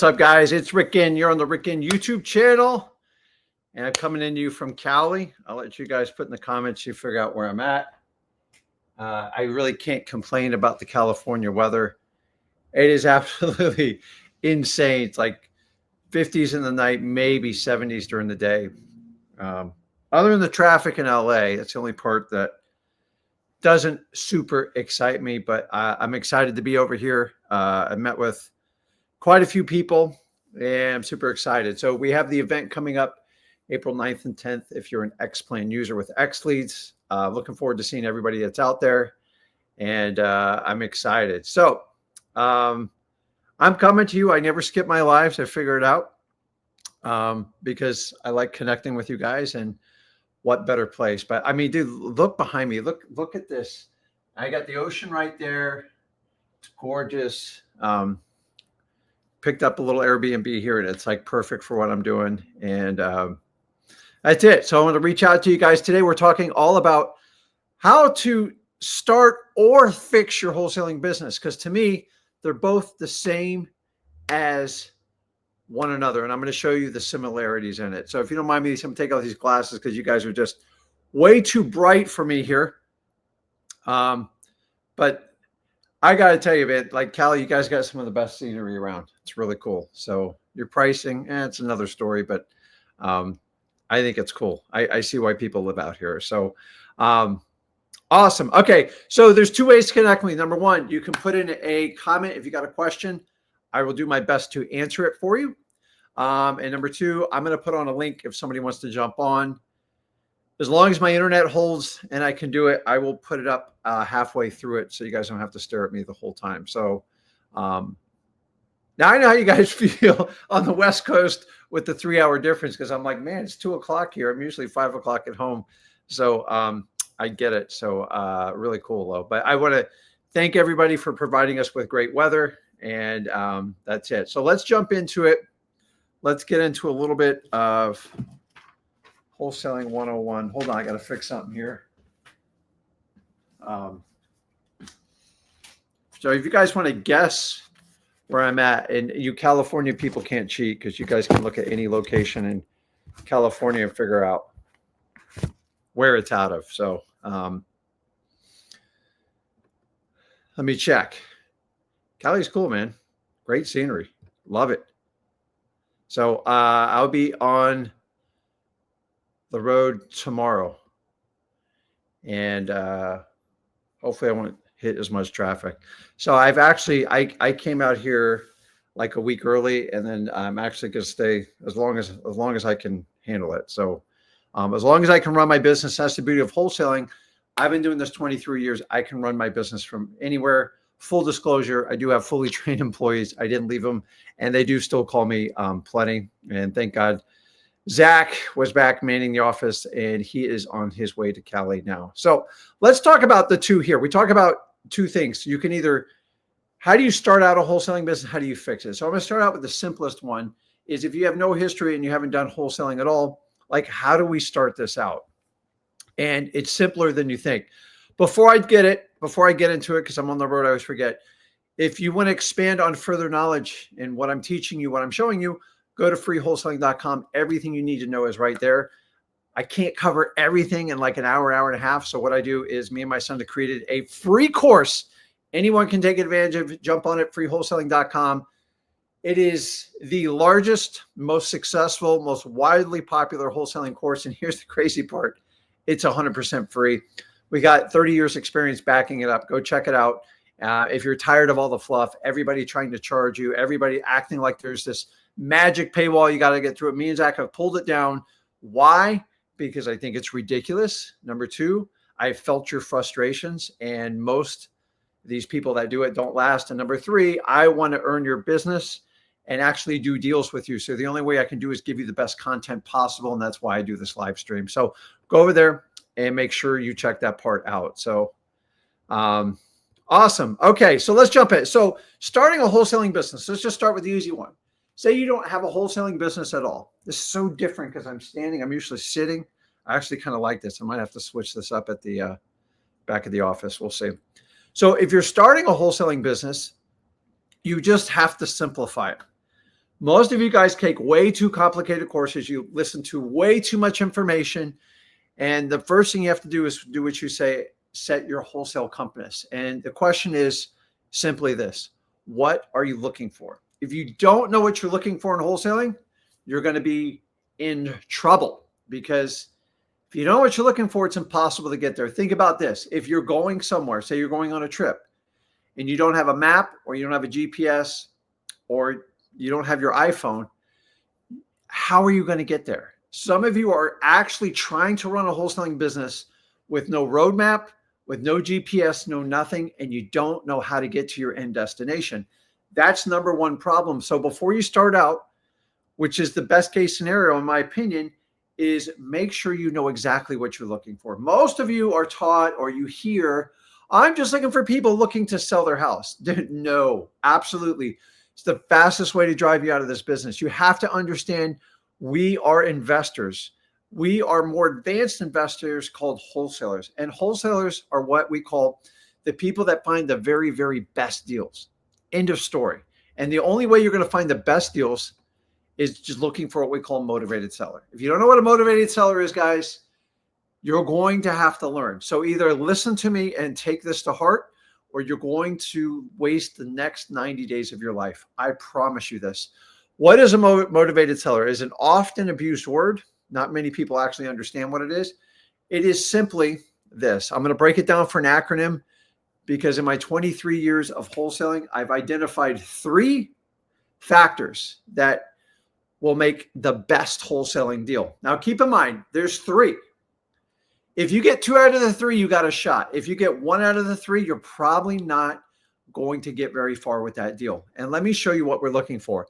What's up, guys? It's Rick Ginn. You're on the Rick Ginn YouTube channel, and I'm coming into you from Cali. I'll let you guys put in the comments, you figure out where I'm at. I really can't complain about the California weather. It is absolutely insane. It's like 50s in the night, maybe 70s during the day. Other than the traffic in LA, that's the only part that doesn't super excite me, but I'm excited to be over here. I met with quite a few people, and I'm super excited. So we have the event coming up April 9th and 10th. If you're an X-Plan user with X Leads, looking forward to seeing everybody that's out there. And I'm excited. So I'm coming to you. I never skip my lives. I figure it out because I like connecting with you guys, and what better place. But I mean, dude, look behind me. Look at this. I got the ocean right there. It's gorgeous. Picked up a little Airbnb here, and it's like perfect for what I'm doing. And that's it. So I want to reach out to you guys today. We're talking all about how to start or fix your wholesaling business, because to me, they're both the same as one another. And I'm going to show you the similarities in it. So if you don't mind me, I'm going to take off these glasses because you guys are just way too bright for me here. But I got to tell you, man, like Cali, you guys got some of the best scenery around. It's really cool. So your pricing, it's another story, but I think it's cool. I see why people live out here. So awesome. Okay. So there's two ways to connect with me. Number one, you can put in a comment if you got a question. I will do my best to answer it for you. And number two, I'm going to put on a link if somebody wants to jump on. As long as my internet holds and I can do it, I will put it up halfway through it so you guys don't have to stare at me the whole time. So now I know how you guys feel on the West Coast with the 3-hour difference, because I'm like, man, it's 2 o'clock here. I'm usually 5 o'clock at home. So I get it. So really cool, though. But I want to thank everybody for providing us with great weather. And that's it. So let's jump into it. Let's get into a little bit of Wholesaling 101. Hold on, I got to fix something here. So if you guys want to guess where I'm at, and you California people can't cheat because you guys can look at any location in California and figure out where it's out of. So let me check. Cali's cool, man. Great scenery. Love it. So I'll be on the road tomorrow, and hopefully I won't hit as much traffic. So I've actually I came out here like a week early, and then I'm actually going to stay as long as I can handle it. So as long as I can run my business, that's the beauty of wholesaling. I've been doing this 23 years. I can run my business from anywhere. Full disclosure, I do have fully trained employees. I didn't leave them, and they do still call me plenty. And thank God, Zach was back manning the office, and he is on his way to Cali now. So let's talk about the two here. We talk about two things. You can either, how do you start out a wholesaling business? How do you fix it? So I'm going to start out with the simplest one is if you have no history and you haven't done wholesaling at all, like how do we start this out? And it's simpler than you think. Before I get into it, because I'm on the road, I always forget. If you want to expand on further knowledge in what I'm teaching you, what I'm showing you, go to freewholesaling.com. Everything you need to know is right there. I can't cover everything in like an hour, hour and a half. So what I do is me and my son have created a free course. Anyone can take advantage of it. Jump on it, freewholesaling.com. It is the largest, most successful, most widely popular wholesaling course. And here's the crazy part. It's 100% free. We got 30 years experience backing it up. Go check it out. If you're tired of all the fluff, everybody trying to charge you, everybody acting like there's this magic paywall you got to get through it. Me and Zach have pulled it down. Why? Because I think it's ridiculous. Number two, I felt your frustrations, and most of these people that do it don't last. And number three, I want to earn your business and actually do deals with you. So the only way I can do is give you the best content possible. And that's why I do this live stream. So go over there and make sure you check that part out. So awesome. Okay, so let's jump in. So starting a wholesaling business, let's just start with the easy one. Say you don't have a wholesaling business at all. This is so different because I'm standing. I'm usually sitting. I actually kind of like this. I might have to switch this up at the back of the office. We'll see. So if you're starting a wholesaling business, you just have to simplify it. Most of you guys take way too complicated courses. You listen to way too much information. And the first thing you have to do is do what you say, set your wholesale compass. And the question is simply this: what are you looking for? If you don't know what you're looking for in wholesaling, you're going to be in trouble, because if you know what you're looking for, it's impossible to get there. Think about this. If you're going somewhere, say you're going on a trip, and you don't have a map, or you don't have a GPS, or you don't have your iPhone, how are you going to get there? Some of you are actually trying to run a wholesaling business with no roadmap, with no GPS, no nothing, and you don't know how to get to your end destination. That's number one problem. So before you start out, which is the best case scenario, in my opinion, is make sure you know exactly what you're looking for. Most of you are taught, or you hear, I'm just looking for people looking to sell their house. No, absolutely. It's the fastest way to drive you out of this business. You have to understand we are investors. We are more advanced investors called wholesalers. And wholesalers are what we call the people that find the very, very best deals. End of story. And the only way you're going to find the best deals is just looking for what we call a motivated seller. If you don't know what a motivated seller is, guys, you're going to have to learn. So either listen to me and take this to heart, or you're going to waste the next 90 days of your life. I promise you this. What is a motivated seller? Is an often abused word. Not many people actually understand what it is. It is simply this. I'm going to break it down for an acronym, because in my 23 years of wholesaling, I've identified 3 factors that will make the best wholesaling deal. Now, keep in mind, there's 3. If you get 2 out of the 3, you got a shot. If you get 1 out of the 3, you're probably not going to get very far with that deal. And let me show you what we're looking for.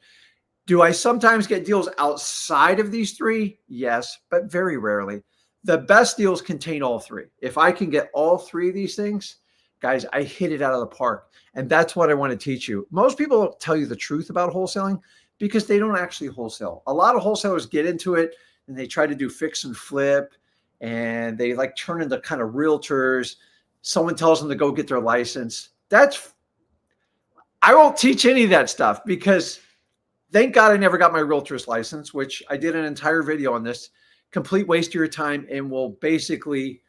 Do I sometimes get deals outside of these 3? Yes, but very rarely. The best deals contain all 3. If I can get all 3 of these things, guys, I hit it out of the park. And that's what I want to teach you. Most people don't tell you the truth about wholesaling because they don't actually wholesale. A lot of wholesalers get into it and they try to do fix and flip, and they like turn into kind of realtors. Someone tells them to go get their license. I won't teach any of that stuff, because thank God I never got my realtor's license, which I did an entire video on this. Complete waste of your time, and will basically,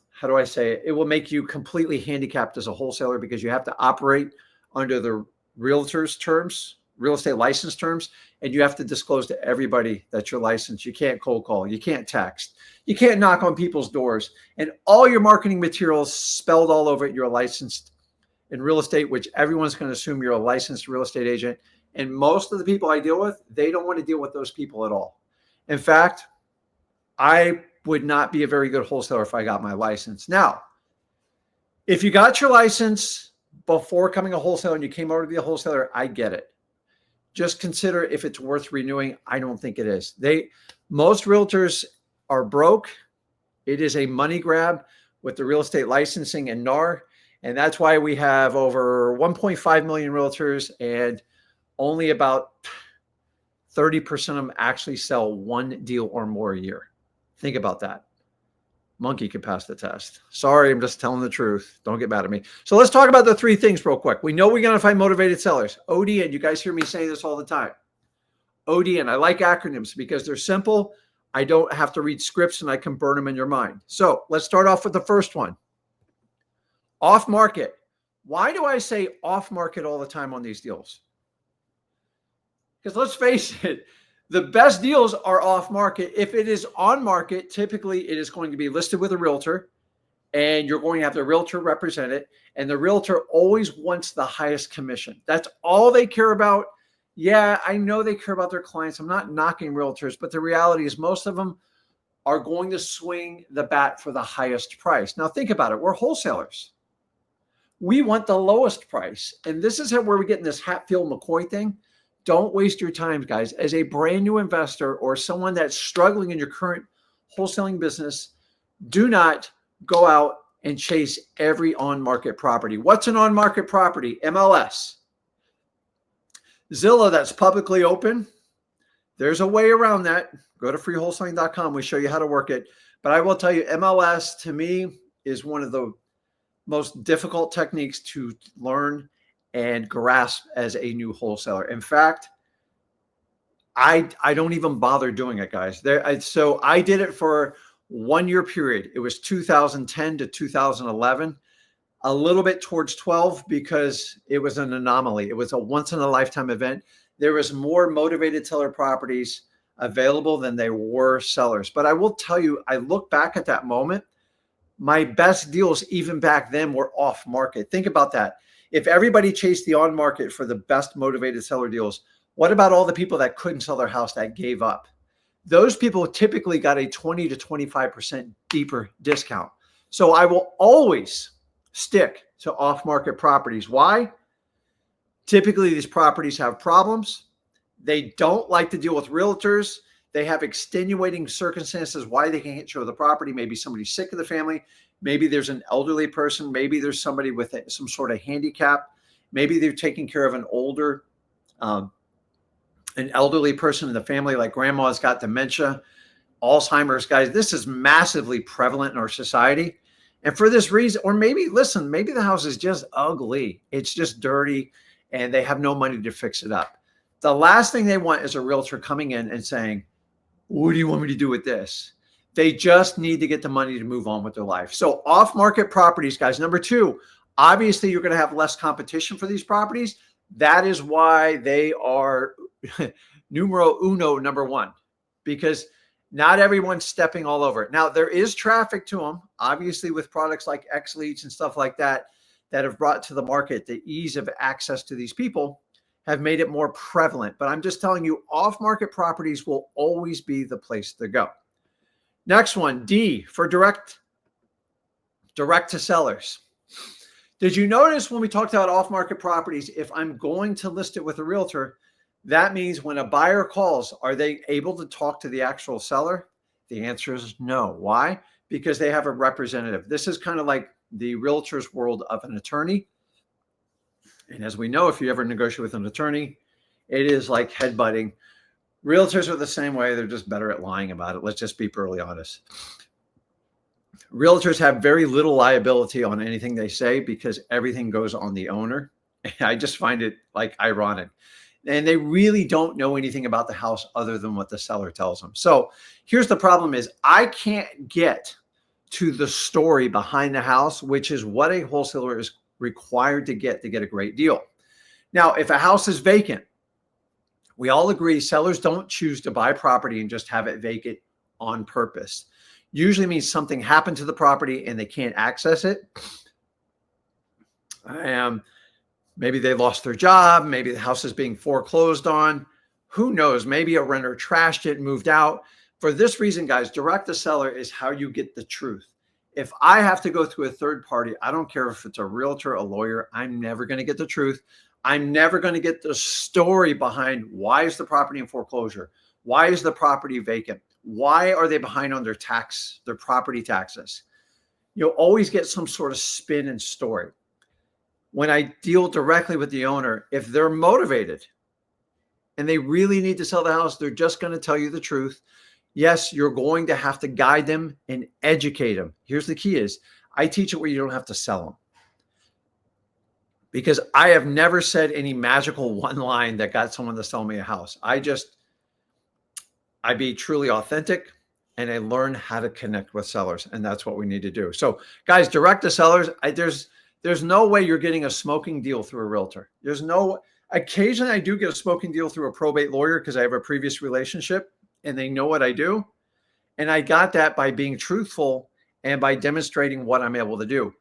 how do I say it? It will make you completely handicapped as a wholesaler, because you have to operate under the realtor's terms, real estate license terms, and you have to disclose to everybody that you're licensed. You can't cold call. You can't text. You can't knock on people's doors. And all your marketing materials spelled all over it, you're licensed in real estate, which everyone's going to assume you're a licensed real estate agent. And most of the people I deal with, they don't want to deal with those people at all. In fact, I would not be a very good wholesaler if I got my license. Now, if you got your license before becoming a wholesaler and you came over to be a wholesaler, I get it. Just consider if it's worth renewing. I don't think it is. Most realtors are broke. It is a money grab with the real estate licensing and NAR. And that's why we have over 1.5 million realtors, and only about 30% of them actually sell 1 deal or more a year. Think about that. Monkey could pass the test. Sorry, I'm just telling the truth. Don't get mad at me. So let's talk about the 3 things real quick. We know we're going to find motivated sellers. ODN, you guys hear me saying this all the time. ODN, I like acronyms because they're simple. I don't have to read scripts, and I can burn them in your mind. So let's start off with the first one. Off market. Why do I say off market all the time on these deals? Because let's face it, the best deals are off market. If it is on market, typically it is going to be listed with a realtor, and you're going to have the realtor represent it. And the realtor always wants the highest commission. That's all they care about. Yeah, I know they care about their clients. I'm not knocking realtors, but the reality is most of them are going to swing the bat for the highest price. Now think about it. We're wholesalers. We want the lowest price. And this is where we get in this Hatfield-McCoy thing. Don't waste your time, guys. As a brand new investor or someone that's struggling in your current wholesaling business, do not go out and chase every on-market property. What's an on-market property? MLS. Zillow, that's publicly open. There's a way around that. Go to freewholesaling.com. We show you how to work it. But I will tell you, MLS to me is one of the most difficult techniques to learn and grasp as a new wholesaler. In fact, I don't even bother doing it, guys. So I did it for 1 year period. It was 2010 to 2011, a little bit towards 12 because it was an anomaly. It was a once in a lifetime event. There was more motivated seller properties available than there were sellers. But I will tell you, I look back at that moment, my best deals even back then were off market. Think about that. If everybody chased the on market for the best motivated seller deals, what about all the people that couldn't sell their house that gave up? Those people typically got a 20 to 25% deeper discount. So I will always stick to off market properties. Why? Typically, these properties have problems. They don't like to deal with realtors. They have extenuating circumstances why they can't show the property. Maybe somebody's sick in the family. Maybe there's an elderly person. Maybe there's somebody with some sort of handicap. Maybe they're taking care of an elderly person in the family, like grandma's got dementia, Alzheimer's. Guys, this is massively prevalent in our society. And for this reason, or maybe, listen, maybe the house is just ugly. It's just dirty and they have no money to fix it up. The last thing they want is a realtor coming in and saying, what do you want me to do with this? They just need to get the money to move on with their life. So off-market properties, guys. Number two, obviously you're going to have less competition for these properties. That is why they are numero uno, number one, because not everyone's stepping all over it. Now, there is traffic to them, obviously, with products like X Leads and stuff like that have brought to the market the ease of access to these people have made it more prevalent. But I'm just telling you, off-market properties will always be the place to go. Next one, D, for direct to sellers. Did you notice when we talked about off-market properties, if I'm going to list it with a realtor, that means when a buyer calls, are they able to talk to the actual seller? The answer is no. Why? Because they have a representative. This is kind of like the realtor's world of an attorney. And as we know, if you ever negotiate with an attorney, it is like headbutting. Realtors are the same way. They're just better at lying about it. Let's just be brutally honest. Realtors have very little liability on anything they say because everything goes on the owner. I just find it like ironic. And they really don't know anything about the house other than what the seller tells them. So here's the problem is I can't get to the story behind the house, which is what a wholesaler is required to get a great deal. Now, if a house is vacant, we all agree sellers don't choose to buy property and just have it vacant on purpose. Usually means something happened to the property and they can't access it. Maybe they lost their job. Maybe the house is being foreclosed on. Who knows? Maybe a renter trashed it and moved out. For this reason, guys, direct to seller is how you get the truth. If I have to go through a third party, I don't care if it's a realtor, a lawyer, I'm never going to get the truth. I'm never going to get the story behind why is the property in foreclosure? Why is the property vacant? Why are they behind on their property taxes? You'll always get some sort of spin and story. When I deal directly with the owner, if they're motivated and they really need to sell the house, they're just going to tell you the truth. Yes, you're going to have to guide them and educate them. Here's the key is I teach it where you don't have to sell them. Because I have never said any magical one line that got someone to sell me a house. I be truly authentic and I learn how to connect with sellers. And that's what we need to do. So guys, direct to sellers, there's no way you're getting a smoking deal through a realtor. Occasionally I do get a smoking deal through a probate lawyer because I have a previous relationship and they know what I do. And I got that by being truthful and by demonstrating what I'm able to do.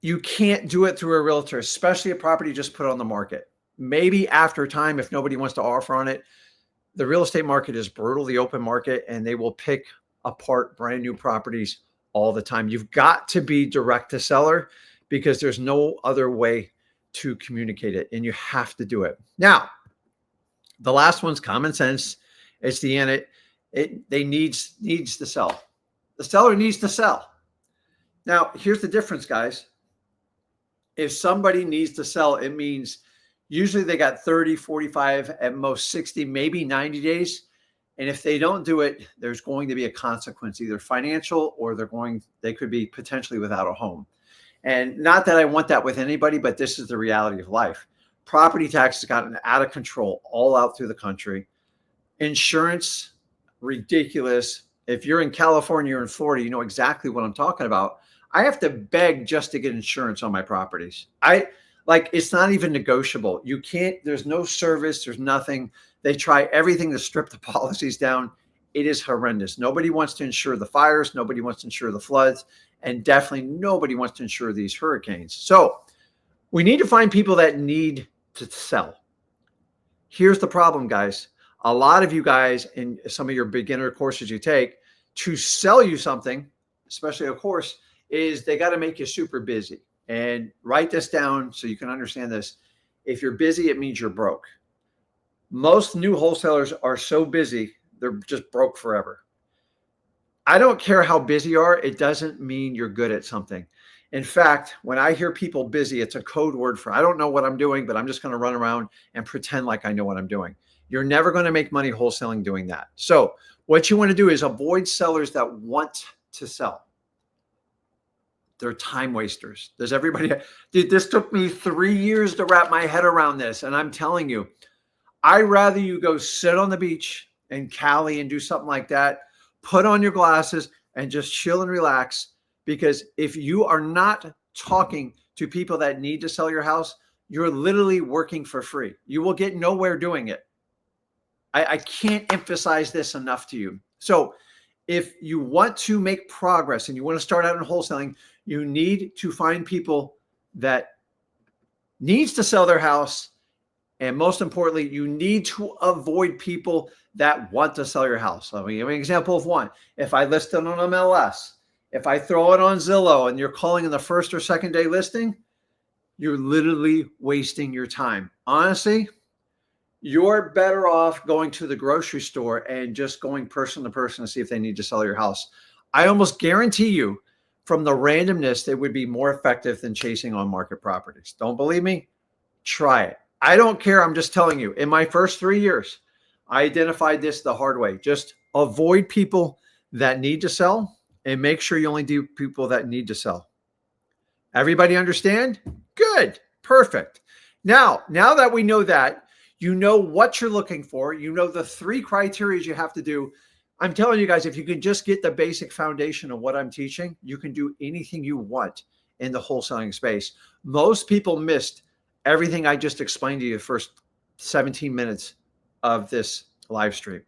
You can't do it through a realtor, especially a property just put on the market. Maybe after time, if nobody wants to offer on it, the real estate market is brutal, the open market, and they will pick apart brand new properties all the time. You've got to be direct to seller because there's no other way to communicate it, and you have to do it. Now, the last one's common sense. It's the end. They needs to sell. The seller needs to sell. Now, here's the difference, guys. If somebody needs to sell, it means usually they got 30, 45, at most 60, maybe 90 days. And if they don't do it, there's going to be a consequence, either financial or they could be potentially without a home. And not that I want that with anybody, but this is the reality of life. Property tax has gotten out of control all out through the country. Insurance, ridiculous. If you're in California or in Florida, you know exactly what I'm talking about. I have to beg just to get insurance on my properties. It's not even negotiable. You can't, there's no service, there's nothing. They try everything to strip the policies down. It is horrendous. Nobody wants to insure the fires. Nobody wants to insure the floods. And definitely nobody wants to insure these hurricanes. So we need to find people that need to sell. Here's the problem, guys. A lot of you guys in some of your beginner courses you take, to sell you something, especially a course, is they got to make you super busy. And write this down so you can understand this. If you're busy, it means you're broke. Most new wholesalers are so busy, they're just broke forever. I don't care how busy you are. It doesn't mean you're good at something. In fact, when I hear people busy, it's a code word for I don't know what I'm doing, but I'm just going to run around and pretend like I know what I'm doing. You're never going to make money wholesaling doing that. So what you want to do is avoid sellers that want to sell. They're time wasters. Does everybody? Dude, this took me 3 years to wrap my head around this. And I'm telling you, I'd rather you go sit on the beach in Cali and do something like that. Put on your glasses and just chill and relax. Because if you are not talking to people that need to sell your house, you're literally working for free. You will get nowhere doing it. I can't emphasize this enough to you. So if you want to make progress and you want to start out in wholesaling, you need to find people that needs to sell their house. And most importantly, you need to avoid people that want to sell your house. Let me give you an example of one. If I list it on MLS, if I throw it on Zillow and you're calling in the first or second day listing, you're literally wasting your time. Honestly, you're better off going to the grocery store and just going person to person to see if they need to sell your house. I almost guarantee you from the randomness, it would be more effective than chasing on market properties. Don't believe me? Try it. I don't care. I'm just telling you, in my first 3 years, I identified this the hard way. Just avoid people that need to sell and make sure you only do people that need to sell. Everybody understand? Good. Perfect. Now that we know that, you know what you're looking for. You know the 3 criteria you have to do. I'm telling you guys, if you can just get the basic foundation of what I'm teaching, you can do anything you want in the wholesaling space. Most people missed everything I just explained to you the first 17 minutes of this live stream.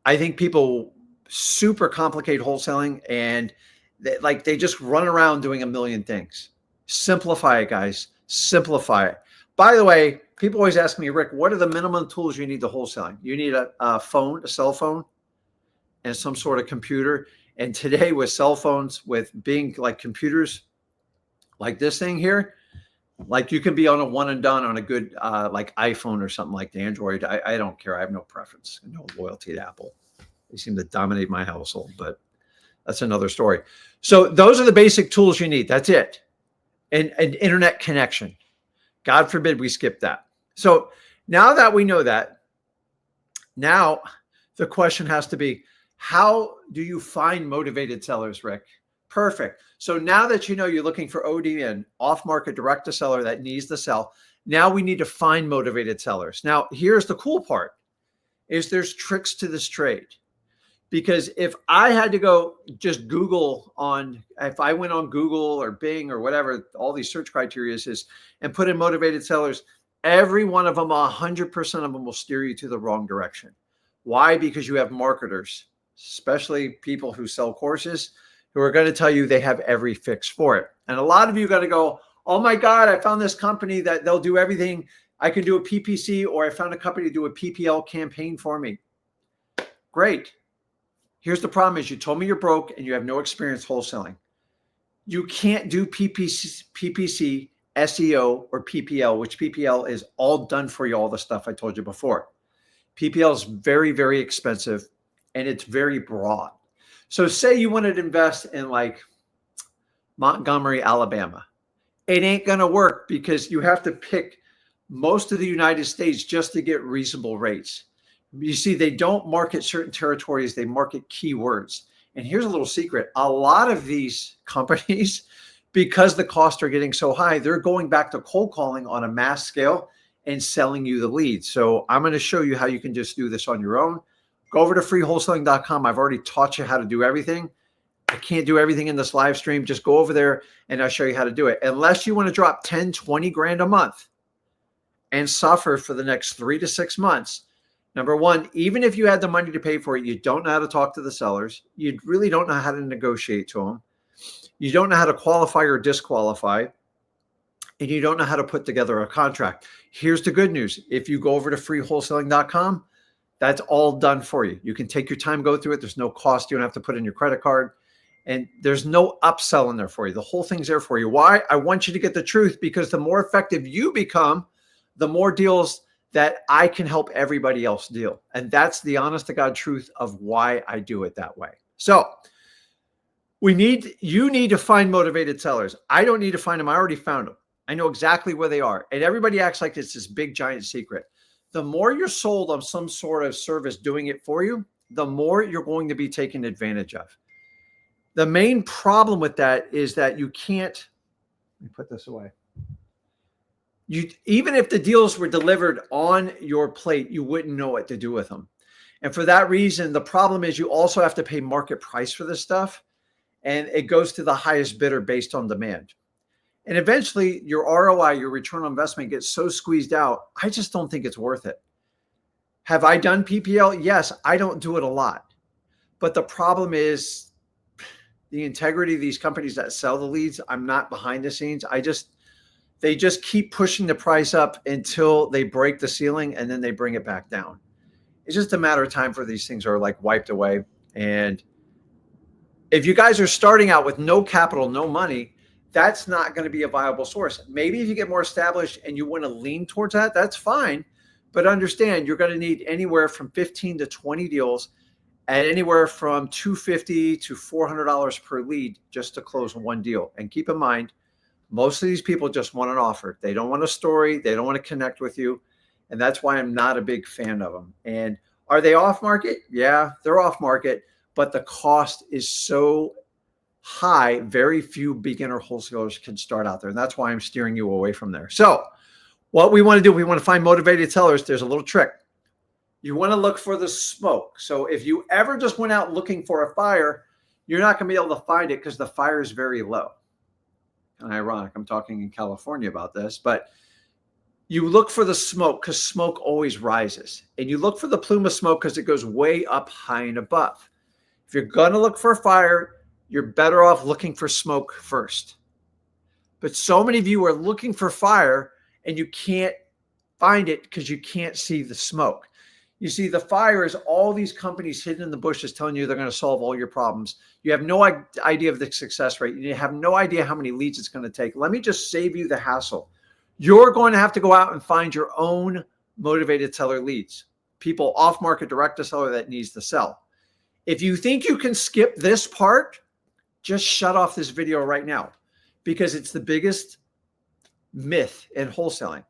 I think people super complicate wholesaling and they just run around doing a million things. Simplify it, guys. Simplify it. By the way, people always ask me, Rick, what are the minimum tools you need to wholesaling? You need a phone, a cell phone, and some sort of computer. And today with cell phones, with being like computers, like this thing here, like you can be on a one and done on a good like iPhone or something like the Android. I don't care. I have no preference, no loyalty to Apple. They seem to dominate my household, but that's another story. So those are the basic tools you need. That's it. And an internet connection. God forbid we skip that. So now that we know that, now the question has to be, how do you find motivated sellers, Rick? Perfect. So now that you know you're looking for ODN, off-market direct to seller that needs to sell, now we need to find motivated sellers. Now, here's the cool part, is there's tricks to this trade. Because if I had to go just Google if I went on Google or Bing or whatever, all these search criteria is, and put in motivated sellers, every one of them, 100% of them will steer you to the wrong direction. Why? Because you have marketers, especially people who sell courses, who are going to tell you they have every fix for it. And a lot of you got to go, oh my God, I found this company that they'll do everything. I can do a PPC, or I found a company to do a PPL campaign for me. Great. Here's the problem is you told me you're broke and you have no experience wholesaling. You can't do PPC, SEO, or PPL, which PPL is all done for you, all the stuff I told you before. PPL is very, very expensive and it's very broad. So say you wanted to invest in like Montgomery, Alabama. It ain't going to work because you have to pick most of the United States just to get reasonable rates. You see, they don't market certain territories. They market keywords. And here's a little secret. A lot of these companies because the costs are getting so high, they're going back to cold calling on a mass scale and selling you the leads. So I'm going to show you how you can just do this on your own. Go over to freewholesaling.com. I've already taught you how to do everything. I can't do everything in this live stream. Just go over there and I'll show you how to do it. Unless you want to drop 10, 20 grand a month and suffer for the next 3 to 6 months. Number one, even if you had the money to pay for it, you don't know how to talk to the sellers. You really don't know how to negotiate to them. You don't know how to qualify or disqualify. And you don't know how to put together a contract. Here's the good news. If you go over to freewholesaling.com, that's all done for you. You can take your time, go through it. There's no cost. You don't have to put in your credit card. And there's no upsell in there for you. The whole thing's there for you. Why? I want you to get the truth, because the more effective you become, the more deals that I can help everybody else deal. And that's the honest to God truth of why I do it that way. So you need to find motivated sellers. I don't need to find them. I already found them. I know exactly where they are. And everybody acts like it's this big giant secret. The more you're sold on some sort of service doing it for you, the more you're going to be taken advantage of. The main problem with that is that you can't, let me put this away. Even if the deals were delivered on your plate, you wouldn't know what to do with them. And for that reason, the problem is you also have to pay market price for this stuff. And it goes to the highest bidder based on demand. And eventually your ROI, your return on investment, gets so squeezed out. I just don't think it's worth it. Have I done PPL? Yes, I don't do it a lot. But the problem is the integrity of these companies that sell the leads. I'm not behind the scenes. They just keep pushing the price up until they break the ceiling, and then they bring it back down. It's just a matter of time for these things are like wiped away. And if you guys are starting out with no capital, no money, that's not going to be a viable source. Maybe if you get more established and you want to lean towards that, that's fine. But understand, you're going to need anywhere from 15 to 20 deals at anywhere from $250 to $400 per lead just to close one deal. And keep in mind, most of these people just want an offer. They don't want a story. They don't want to connect with you. And that's why I'm not a big fan of them. And are they off market? Yeah, they're off market, but the cost is so high, very few beginner wholesalers can start out there. And that's why I'm steering you away from there. So what we want to do, we want to find motivated sellers. There's a little trick. You want to look for the smoke. So if you ever just went out looking for a fire, you're not going to be able to find it because the fire is very low. And ironic, I'm talking in California about this, but you look for the smoke because smoke always rises. And you look for the plume of smoke because it goes way up high and above. If you're going to look for a fire, you're better off looking for smoke first. But so many of you are looking for fire and you can't find it because you can't see the smoke. You see, the fire is all these companies hidden in the bushes telling you they're going to solve all your problems. You have no idea of the success rate. You have no idea how many leads it's going to take. Let me just save you the hassle. You're going to have to go out and find your own motivated seller leads. People off market, direct to seller that needs to sell. If you think you can skip this part, just shut off this video right now, because it's the biggest myth in wholesaling.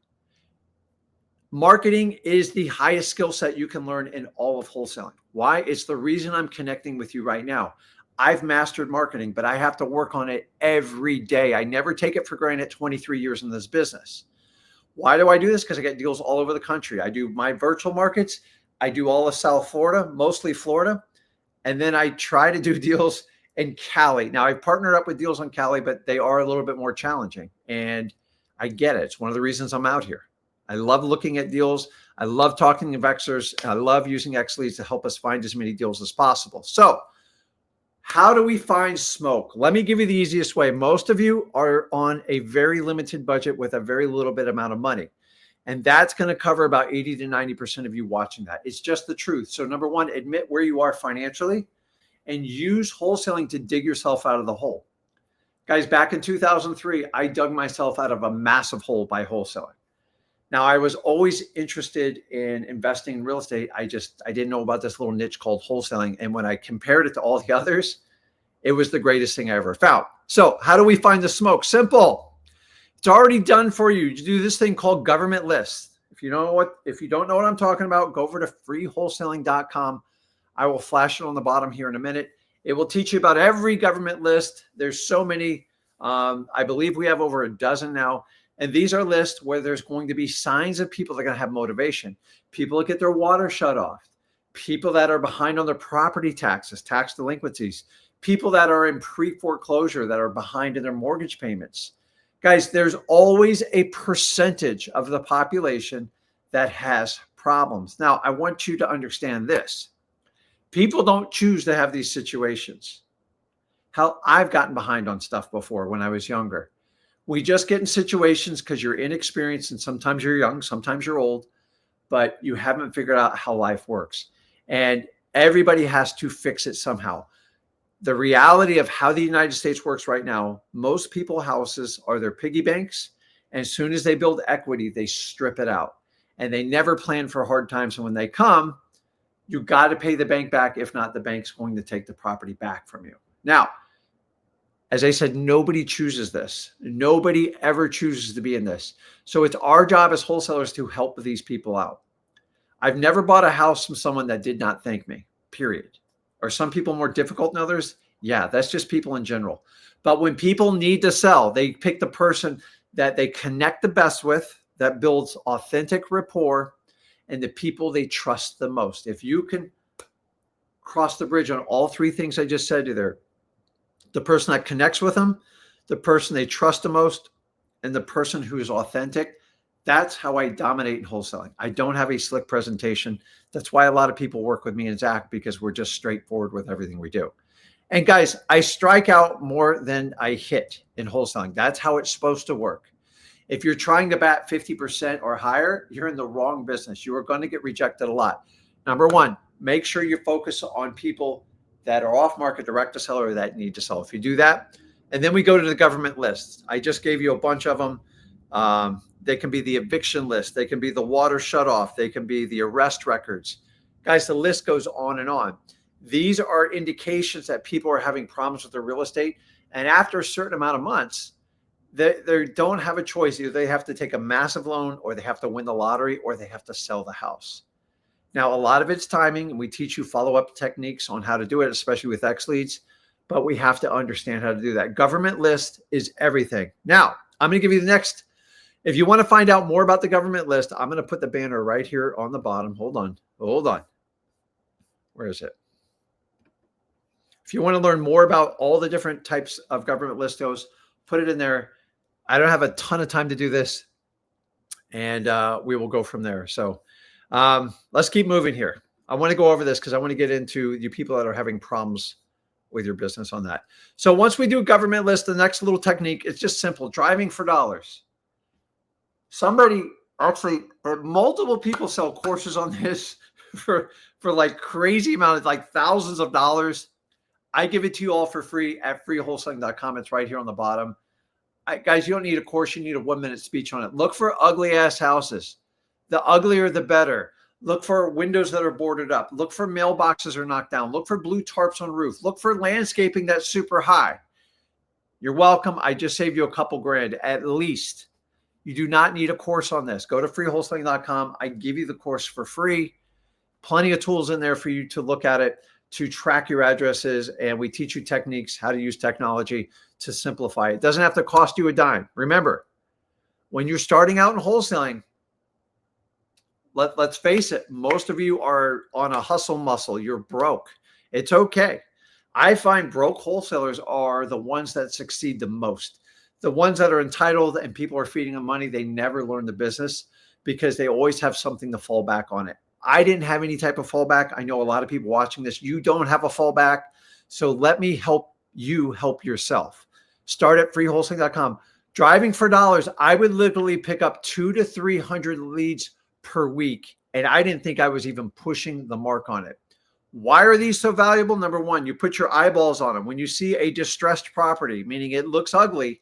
Marketing is the highest skill set you can learn in all of wholesaling. Why? It's the reason I'm connecting with you right now. I've mastered marketing, but I have to work on it every day. I never take it for granted 23 years in this business. Why do I do this? Because I get deals all over the country. I do my virtual markets. I do all of South Florida, mostly Florida. And then I try to do deals in Cali. Now, I've partnered up with deals on Cali, but they are a little bit more challenging. And I get it. It's one of the reasons I'm out here. I love looking at deals. I love talking to investors. I love using X-Leads to help us find as many deals as possible. So how do we find smoke? Let me give you the easiest way. Most of you are on a very limited budget with a very little bit amount of money. And that's going to cover about 80 to 90% of you watching that. It's just the truth. So number one, admit where you are financially and use wholesaling to dig yourself out of the hole. Guys, back in 2003, I dug myself out of a massive hole by wholesaling. Now, I was always interested in investing in real estate. I didn't know about this little niche called wholesaling. And when I compared it to all the others, it was the greatest thing I ever found. So how do we find the smoke? Simple. It's already done for you. You do this thing called government lists. If you don't know what I'm talking about, go over to freewholesaling.com. I will flash it on the bottom here in a minute. It will teach you about every government list. There's so many. I believe we have over a dozen now. And these are lists where there's going to be signs of people that are going to have motivation. People that get their water shut off. People that are behind on their property taxes, tax delinquencies. People that are in pre-foreclosure that are behind in their mortgage payments. Guys, there's always a percentage of the population that has problems. Now, I want you to understand this. People don't choose to have these situations. How I've gotten behind on stuff before when I was younger. We just get in situations because you're inexperienced and sometimes you're young, sometimes you're old, but you haven't figured out how life works. And everybody has to fix it somehow. The reality of how the United States works right now, most people's houses are their piggy banks. And as soon as they build equity, they strip it out. And they never plan for hard times. And when they come, you got to pay the bank back. If not, the bank's going to take the property back from you. Now, as I said, nobody chooses this. Nobody ever chooses to be in this. So it's our job as wholesalers to help these people out. I've never bought a house from someone that did not thank me, period. Are some people more difficult than others? Yeah, that's just people in general. But when people need to sell, they pick the person that they connect the best with, that builds authentic rapport, and the people they trust the most. If you can cross the bridge on all three things I just said to you there, the person that connects with them, the person they trust the most, and the person who is authentic, that's how I dominate in wholesaling. I don't have a slick presentation. That's why a lot of people work with me and Zach, because we're just straightforward with everything we do. And guys, I strike out more than I hit in wholesaling. That's how it's supposed to work. If you're trying to bat 50% or higher, you're in the wrong business. You are going to get rejected a lot. Number one, make sure you focus on people that are off market, direct to seller, or that need to sell. If you do that, and then we go to the government lists. I just gave you a bunch of them. They can be the eviction list. They can be the water shut off. They can be the arrest records. Guys, the list goes on and on. These are indications that people are having problems with their real estate. And after a certain amount of months, they don't have a choice. Either they have to take a massive loan, or they have to win the lottery, or they have to sell the house. Now, a lot of it's timing, and we teach you follow-up techniques on how to do it, especially with X leads, but we have to understand how to do that. Government list is everything. Now, I'm going to give you the next. If you want to find out more about the government list, I'm going to put the banner right here on the bottom. Hold on. Where is it? If you want to learn more about all the different types of government listos, put it in there. I don't have a ton of time to do this, and we will go from there. So let's keep moving here. I want to go over this because I want to get into you people that are having problems with your business on that. So once we do government list, the next little technique, it's just simple, driving for dollars. Multiple people sell courses on this for like crazy amount of like thousands of dollars. I give it to you all for free at freewholesaling.com. It's right here on the bottom. Guys, you don't need a course. You need a 1-minute speech on it. Look for ugly ass houses. The uglier, the better. Look for windows that are boarded up. Look for mailboxes are knocked down. Look for blue tarps on roof. Look for landscaping that's super high. You're welcome. I just saved you a couple grand at least. You do not need a course on this. Go to freewholesaling.com. I give you the course for free. Plenty of tools in there for you to look at it, to track your addresses, and we teach you techniques, how to use technology to simplify it. It doesn't have to cost you a dime. Remember, when you're starting out in wholesaling, let's face it, most of you are on a hustle muscle. You're broke. It's okay. I find broke wholesalers are the ones that succeed the most. The ones that are entitled and people are feeding them money, they never learn the business because they always have something to fall back on it. I didn't have any type of fallback. I know a lot of people watching this, you don't have a fallback. So let me help you help yourself. Start at freewholesaling.com. Driving for dollars, I would literally pick up 200 to 300 leads per week. And I didn't think I was even pushing the mark on it. Why are these so valuable? Number one, you put your eyeballs on them. When you see a distressed property, meaning it looks ugly,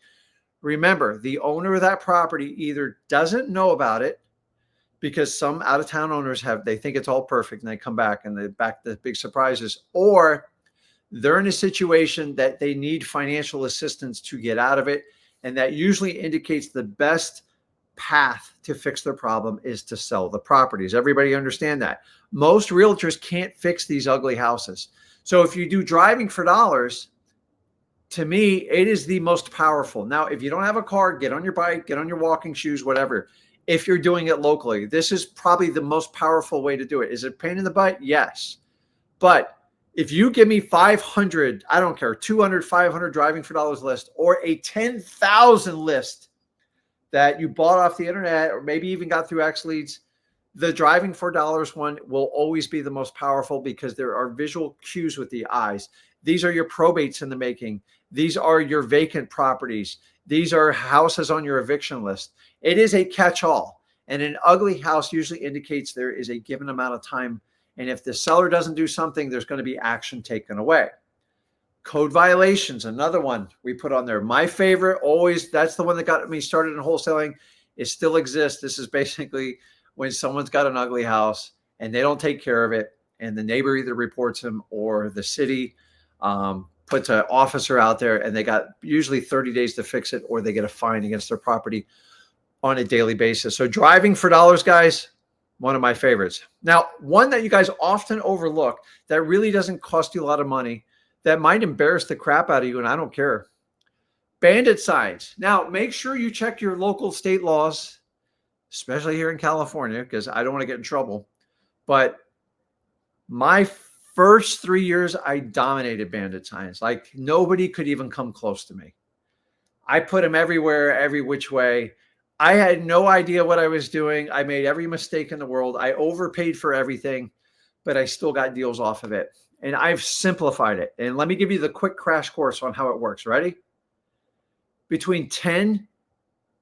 remember the owner of that property either doesn't know about it, because some out-of-town owners they think it's all perfect and they come back and they back the big surprises, or they're in a situation that they need financial assistance to get out of it. And that usually indicates the best path to fix their problem is to sell the properties. Everybody understand that? Most realtors can't fix these ugly houses. So if you do driving for dollars, To me, it is the most powerful. Now, if you don't have a car, get on your bike, get on your walking shoes, whatever. If you're doing it locally, this is probably the most powerful way to do it. Is it a pain in the butt? Yes. But if you give me 500, I don't care, 200, 500 driving for dollars list, or a 10,000 list that you bought off the internet, or maybe even got through X Leads, the driving for dollars one will always be the most powerful because there are visual cues with the eyes. These are your probates in the making. These are your vacant properties. These are houses on your eviction list. It is a catch-all. And an ugly house usually indicates there is a given amount of time. And if the seller doesn't do something, there's going to be action taken away. Code violations, another one we put on there. My favorite, always, that's the one that got me started in wholesaling. It still exists. This is basically when someone's got an ugly house and they don't take care of it, and the neighbor either reports them or the city puts an officer out there, and they got usually 30 days to fix it, or they get a fine against their property on a daily basis. So driving for dollars, guys, one of my favorites. Now, one that you guys often overlook that really doesn't cost you a lot of money, that might embarrass the crap out of you, and I don't care. Bandit signs. Now, make sure you check your local state laws, especially here in California, because I don't want to get in trouble. But my first 3 years, I dominated bandit signs. Like nobody could even come close to me. I put them everywhere, every which way. I had no idea what I was doing. I made every mistake in the world. I overpaid for everything, but I still got deals off of it. And I've simplified it. And let me give you the quick crash course on how it works. Ready? Between 10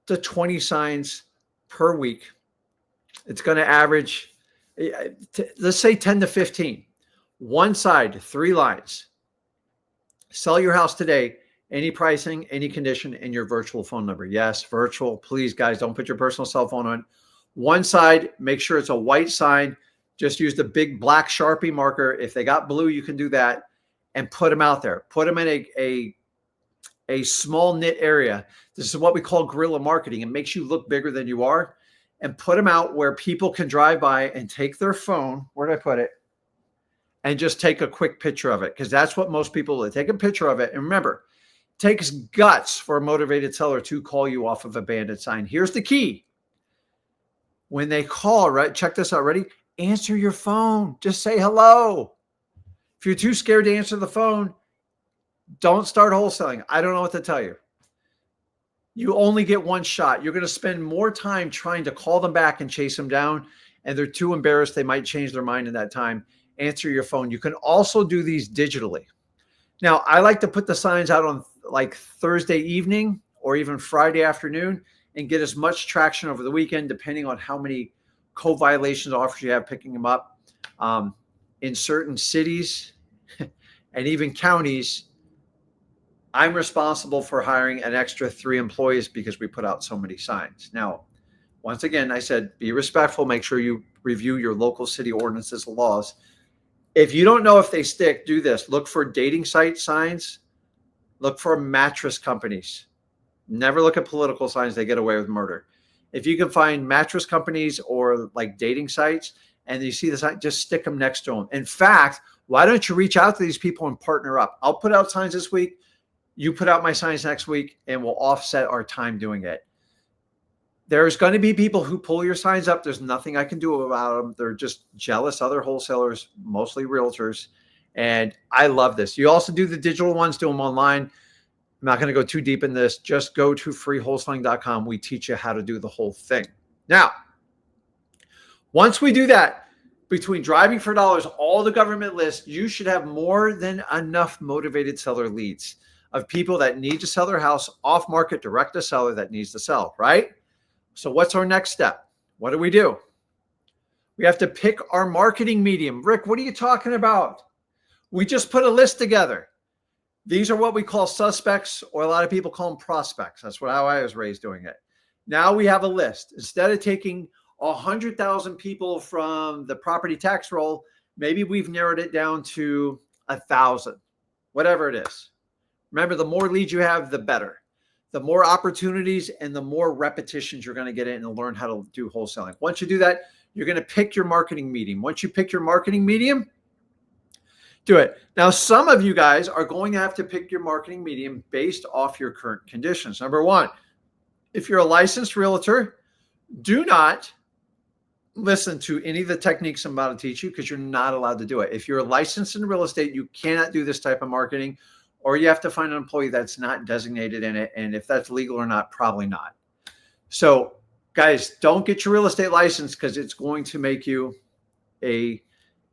to 20 signs per week. It's going to average, let's say 10 to 15. One side, 3 lines. Sell your house today. Any pricing, any condition, and your virtual phone number. Yes, virtual. Please, guys, don't put your personal cell phone on. One side, make sure it's a white sign. Just use the big black Sharpie marker. If they got blue, you can do that, and put them out there. Put them in a small knit area. This is what we call guerrilla marketing. It makes you look bigger than you are, and put them out where people can drive by and take their phone. Where did I put it? And just take a quick picture of it, because that's what most people do. Take a picture of it. And remember, it takes guts for a motivated seller to call you off of a bandit sign. Here's the key. When they call, right? Check this out. Ready? Answer your phone. Just say hello. If you're too scared to answer the phone, don't start wholesaling. I don't know what to tell you. You only get one shot. You're going to spend more time trying to call them back and chase them down, and they're too embarrassed. They might change their mind in that time. Answer your phone. You can also do these digitally. Now, I like to put the signs out on like Thursday evening or even Friday afternoon and get as much traction over the weekend, depending on how many code violations offers you have picking them up. In certain cities and even counties, I'm responsible for hiring an extra 3 employees because we put out so many signs. Now, once again, I said, be respectful. Make sure you review your local city ordinances and laws. If you don't know if they stick, do this. Look for dating site signs. Look for mattress companies. Never look at political signs. They get away with murder. If you can find mattress companies or like dating sites and you see the sign, just stick them next to them. In fact, why don't you reach out to these people and partner up? I'll put out signs this week. You put out my signs next week, and we'll offset our time doing it. There's going to be people who pull your signs up. There's nothing I can do about them. They're just jealous other wholesalers, mostly realtors. And I love this. You also do the digital ones, do them online. I'm not going to go too deep in this. Just go to freewholesaling.com. We teach you how to do the whole thing. Now, once we do that, between driving for dollars, all the government lists, you should have more than enough motivated seller leads of people that need to sell their house off market, direct to seller that needs to sell, right? So what's our next step? What do? We have to pick our marketing medium. Rick, what are you talking about? We just put a list together. These are what we call suspects, or a lot of people call them prospects. That's how I was raised doing it. Now we have a list. Instead of taking 100,000 people from the property tax roll, maybe we've narrowed it down to 1,000, whatever it is. Remember, the more leads you have, the better. The more opportunities and the more repetitions you're going to get in and learn how to do wholesaling. Once you do that, you're going to pick your marketing medium. Once you pick your marketing medium, Do it. Now, some of you guys are going to have to pick your marketing medium based off your current conditions. Number one, if you're a licensed realtor, do not listen to any of the techniques I'm about to teach you because you're not allowed to do it. If you're licensed in real estate, you cannot do this type of marketing, or you have to find an employee that's not designated in it. And if that's legal or not, probably not. So guys, don't get your real estate license because it's going to make you a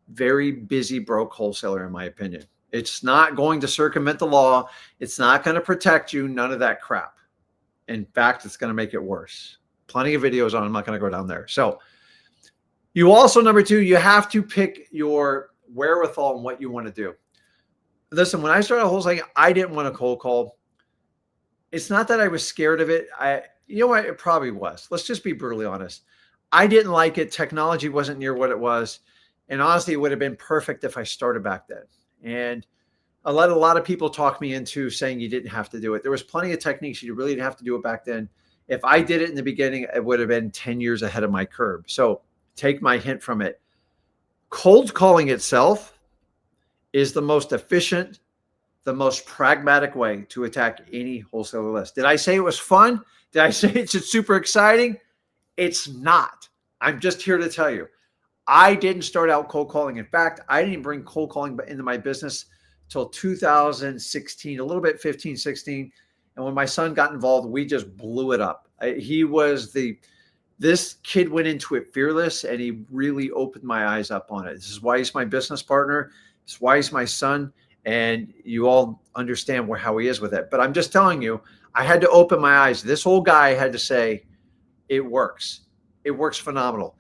very busy, broke wholesaler, in my opinion. It's not going to circumvent the law. It's not going to protect you. None of that crap. In fact, it's going to make it worse. Plenty of videos on it. I'm not going to go down there. So you also, number two, you have to pick your wherewithal and what you want to do. Listen, when I started wholesaling, I didn't want to cold call. It's not that I was scared of it. You know what? It probably was. Let's just be brutally honest. I didn't like it. Technology wasn't near what it was. And honestly, it would have been perfect if I started back then. And I let a lot of people talk me into saying you didn't have to do it. There was plenty of techniques. You really didn't have to do it back then. If I did it in the beginning, it would have been 10 years ahead of my curve. So take my hint from it. Cold calling itself is the most efficient, the most pragmatic way to attack any wholesaler list. Did I say it was fun? Did I say it's super exciting? It's not. I'm just here to tell you. I didn't start out cold calling. In fact, I didn't bring cold calling into my business till 2016, a little bit 15, 16. And when my son got involved, we just blew it up. This kid went into it fearless, and he really opened my eyes up on it. This is why he's my business partner. This is why he's my son. And you all understand how he is with it. But I'm just telling you, I had to open my eyes. This old guy had to say, it works. It works phenomenal.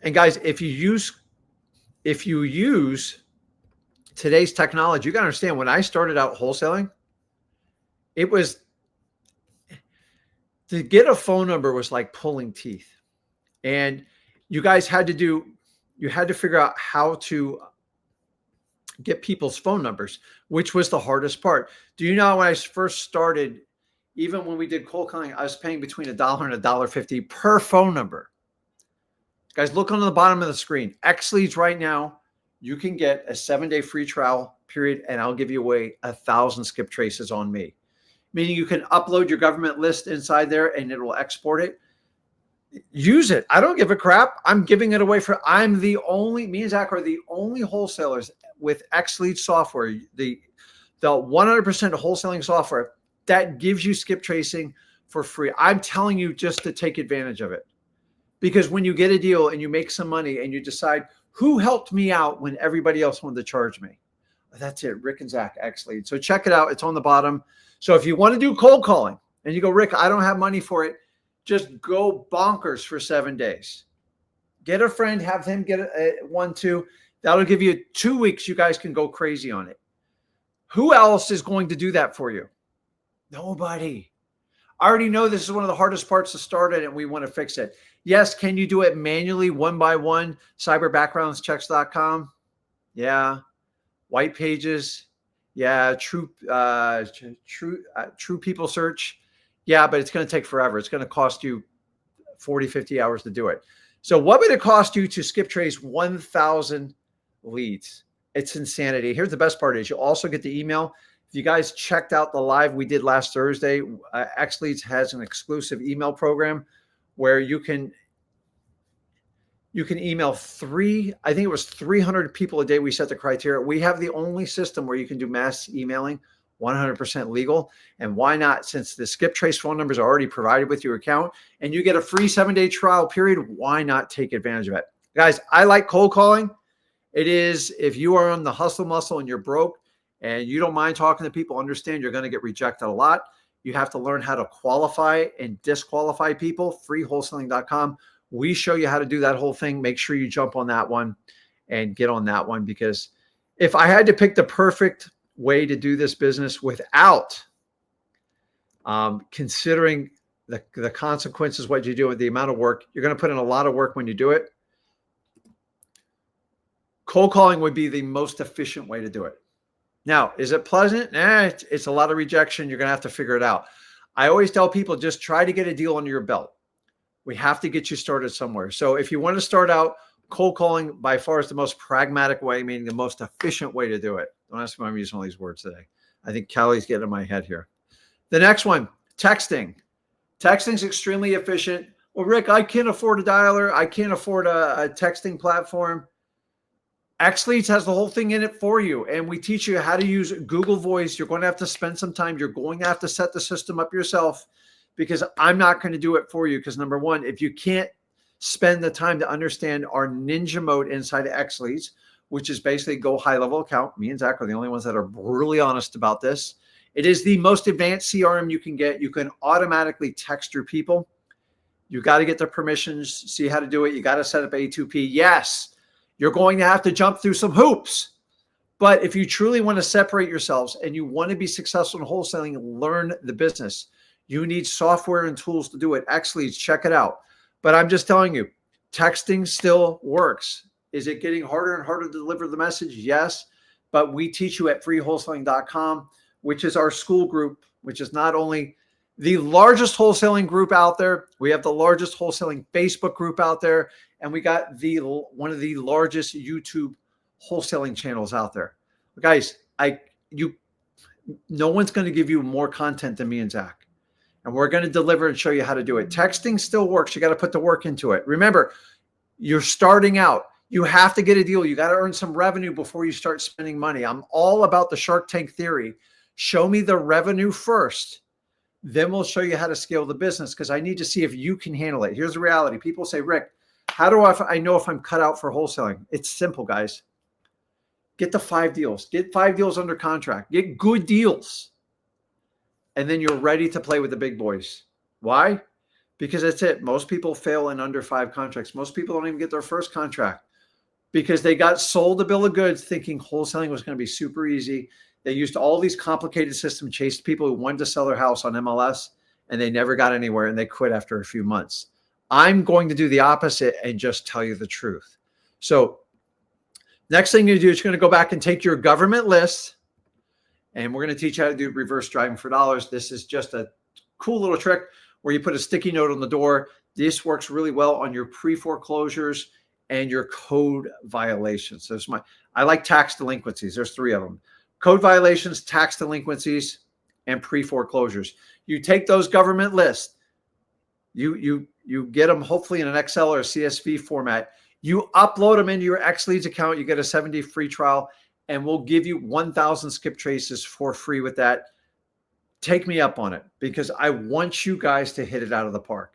And guys, if you use today's technology, you got to understand, when I started out wholesaling, it was, to get a phone number was like pulling teeth. And you guys had to figure out how to get people's phone numbers, which was the hardest part. Do you know, when I first started, even when we did cold calling, I was paying between $1 and $1.50 per phone number. Guys, look on the bottom of the screen. X Leads right now, you can get a 7-day free trial period, and I'll give you away 1,000 skip traces on me. Meaning you can upload your government list inside there and it will export it. Use it. I don't give a crap. I'm giving it away me and Zach are the only wholesalers with X Leads software, the 100% wholesaling software that gives you skip tracing for free. I'm telling you just to take advantage of it. Because when you get a deal and you make some money and you decide, who helped me out when everybody else wanted to charge me? That's it, Rick and Zach, X Lead. So check it out. It's on the bottom. So if you want to do cold calling and you go, Rick, I don't have money for it, just go bonkers for 7 days. Get a friend, have him get one too. That'll give you 2 weeks. You guys can go crazy on it. Who else is going to do that for you? Nobody. I already know this is one of the hardest parts to start it, and we want to fix it. Yes, can you do it manually, one by one? Cyberbackgroundschecks.com. Yeah. White Pages. Yeah. True People Search. Yeah, but it's going to take forever. It's going to cost you 40, 50 hours to do it. So what would it cost you to skip trace 1,000 leads? It's insanity. Here's the best part is you'll also get the email. If you guys checked out the live we did last Thursday, X Leads has an exclusive email program where you can email I think it was 300 people a day. We set the criteria. We have the only system where you can do mass emailing, 100% legal. And why not? Since the skip trace phone numbers are already provided with your account and you get a free 7-day trial period, why not take advantage of it? Guys, I like cold calling. It is, if you are on the hustle muscle and you're broke and you don't mind talking to people, understand you're going to get rejected a lot. You have to learn how to qualify and disqualify people. Freewholesaling.com. We show you how to do that whole thing. Make sure you jump on that one and get on that one, because if I had to pick the perfect way to do this business without considering the consequences, what you do with the amount of work, you're going to put in a lot of work when you do it. Cold calling would be the most efficient way to do it. Now, is it pleasant? It's a lot of rejection. You're going to have to figure it out. I always tell people, just try to get a deal under your belt. We have to get you started somewhere. So if you want to start out cold calling by far is the most pragmatic way, meaning the most efficient way to do it. Don't ask me why I'm using all these words today. I think Callie's getting in my head here. The next one, texting. Texting is extremely efficient. Well, Rick, I can't afford a dialer. I can't afford a texting platform. XLeads has the whole thing in it for you. And we teach you how to use Google Voice. You're going to have to spend some time. You're going to have to set the system up yourself, because I'm not going to do it for you. Because number one, if you can't spend the time to understand our ninja mode inside of XLeads, which is basically go high level account. Me and Zach are the only ones that are brutally honest about this. It is the most advanced CRM you can get. You can automatically text your people. You got to get the permissions, see how to do it. You got to set up A2P. Yes, you're going to have to jump through some hoops. But if you truly want to separate yourselves and you want to be successful in wholesaling, learn the business. You need software and tools to do it. XLeads, check it out. But I'm just telling you, texting still works. Is it getting harder and harder to deliver the message? Yes. But we teach you at freewholesaling.com, which is our school group, which is not only the largest wholesaling group out there. We have the largest wholesaling Facebook group out there. And we got one of the largest YouTube wholesaling channels out there. Guys, no one's going to give you more content than me and Zach. And we're going to deliver and show you how to do it. Texting still works. You got to put the work into it. Remember, you're starting out. You have to get a deal. You got to earn some revenue before you start spending money. I'm all about the Shark Tank theory. Show me the revenue first. Then we'll show you how to scale the business, because I need to see if you can handle it. Here's the reality. People say, Rick, how do I know if I'm cut out for wholesaling? It's simple, guys. Get the 5 deals. Get 5 deals under contract. Get good deals. And then you're ready to play with the big boys. Why? Because that's it. Most people fail in under 5 contracts. Most people don't even get their first contract because they got sold a bill of goods thinking wholesaling was going to be super easy. They used all these complicated systems, chased people who wanted to sell their house on MLS, and they never got anywhere, and they quit after a few months. I'm going to do the opposite and just tell you the truth. So next thing you do is you're going to go back and take your government list, and we're going to teach you how to do reverse driving for dollars. This is just a cool little trick where you put a sticky note on the door. This works really well on your pre-foreclosures and your code violations. I like tax delinquencies. There's 3 of them. Code violations, tax delinquencies, and pre-foreclosures. You take those government lists. You get them hopefully in an Excel or a CSV format. You upload them into your XLeads account. You get a 7-day free trial, and we'll give you 1,000 skip traces for free with that. Take me up on it, because I want you guys to hit it out of the park.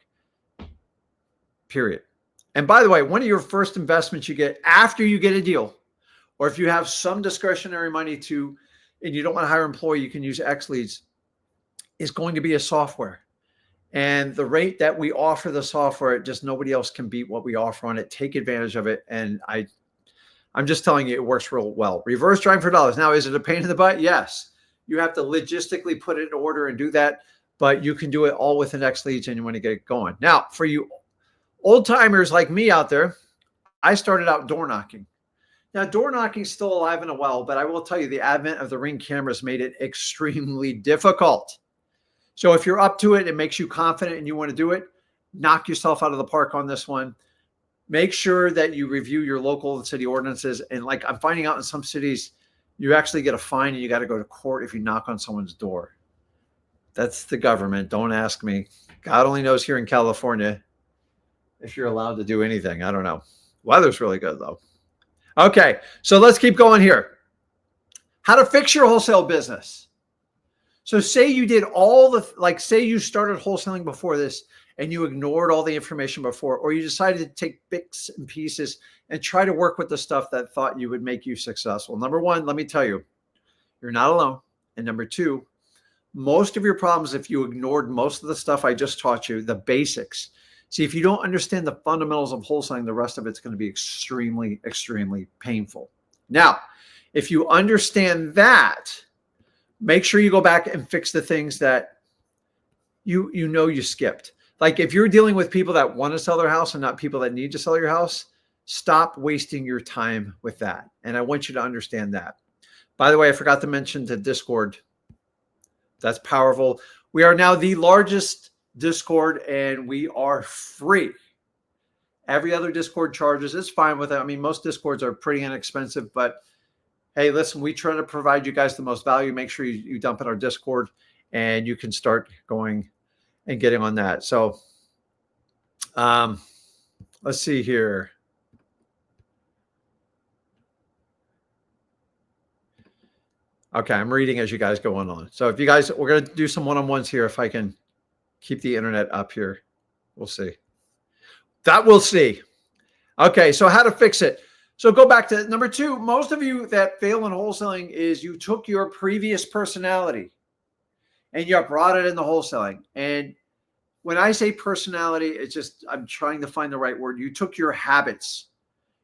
Period. And by the way, one of your first investments you get after you get a deal, or if you have some discretionary money and you don't want to hire an employee, you can use XLeads, is going to be a software. And the rate that we offer the software, just nobody else can beat what we offer on it. Take advantage of it. And I'm just telling you, it works real well. Reverse driving for dollars. Now, is it a pain in the butt? Yes. You have to logistically put it in order and do that, but you can do it all within XLeads and you want to get it going. Now, for you old timers like me out there, I started out door knocking. Now, door knocking is still alive and well, but I will tell you the advent of the Ring cameras made it extremely difficult. So if you're up to it, it makes you confident and you want to do it, knock yourself out of the park on this one. Make sure that you review your local and city ordinances. And like I'm finding out in some cities, you actually get a fine and you got to go to court if you knock on someone's door. That's the government. Don't ask me. God only knows here in California if you're allowed to do anything. I don't know. Weather's really good though. Okay, so let's keep going here. How to fix your wholesale business. So say you did say you started wholesaling before this and you ignored all the information before, or you decided to take bits and pieces and try to work with the stuff that thought you would make you successful. Number one, let me tell you, you're not alone. And number 2, most of your problems, if you ignored most of the stuff I just taught you, the basics. See, if you don't understand the fundamentals of wholesaling, the rest of it's going to be extremely, extremely painful. Now, if you understand that, make sure you go back and fix the things that you skipped. Like if you're dealing with people that want to sell their house and not people that need to sell your house, stop wasting your time with that. And I want you to understand that. By the way, I forgot to mention the Discord. That's powerful. We are now the largest Discord and we are free. Every other Discord charges. It's fine with it. I mean, most Discords are pretty inexpensive, but hey, listen, we try to provide you guys the most value. Make sure you dump in our Discord and you can start going and getting on that. So let's see here. Okay, I'm reading as you guys go on. So if you guys, we're going to do some one-on-ones here. If I can keep the internet up here, we'll see. That we'll see. Okay, so how to fix it. So go back to number 2. Most of you that fail in wholesaling is you took your previous personality and you brought it into wholesaling. And when I say personality, it's just, I'm trying to find the right word. You took your habits,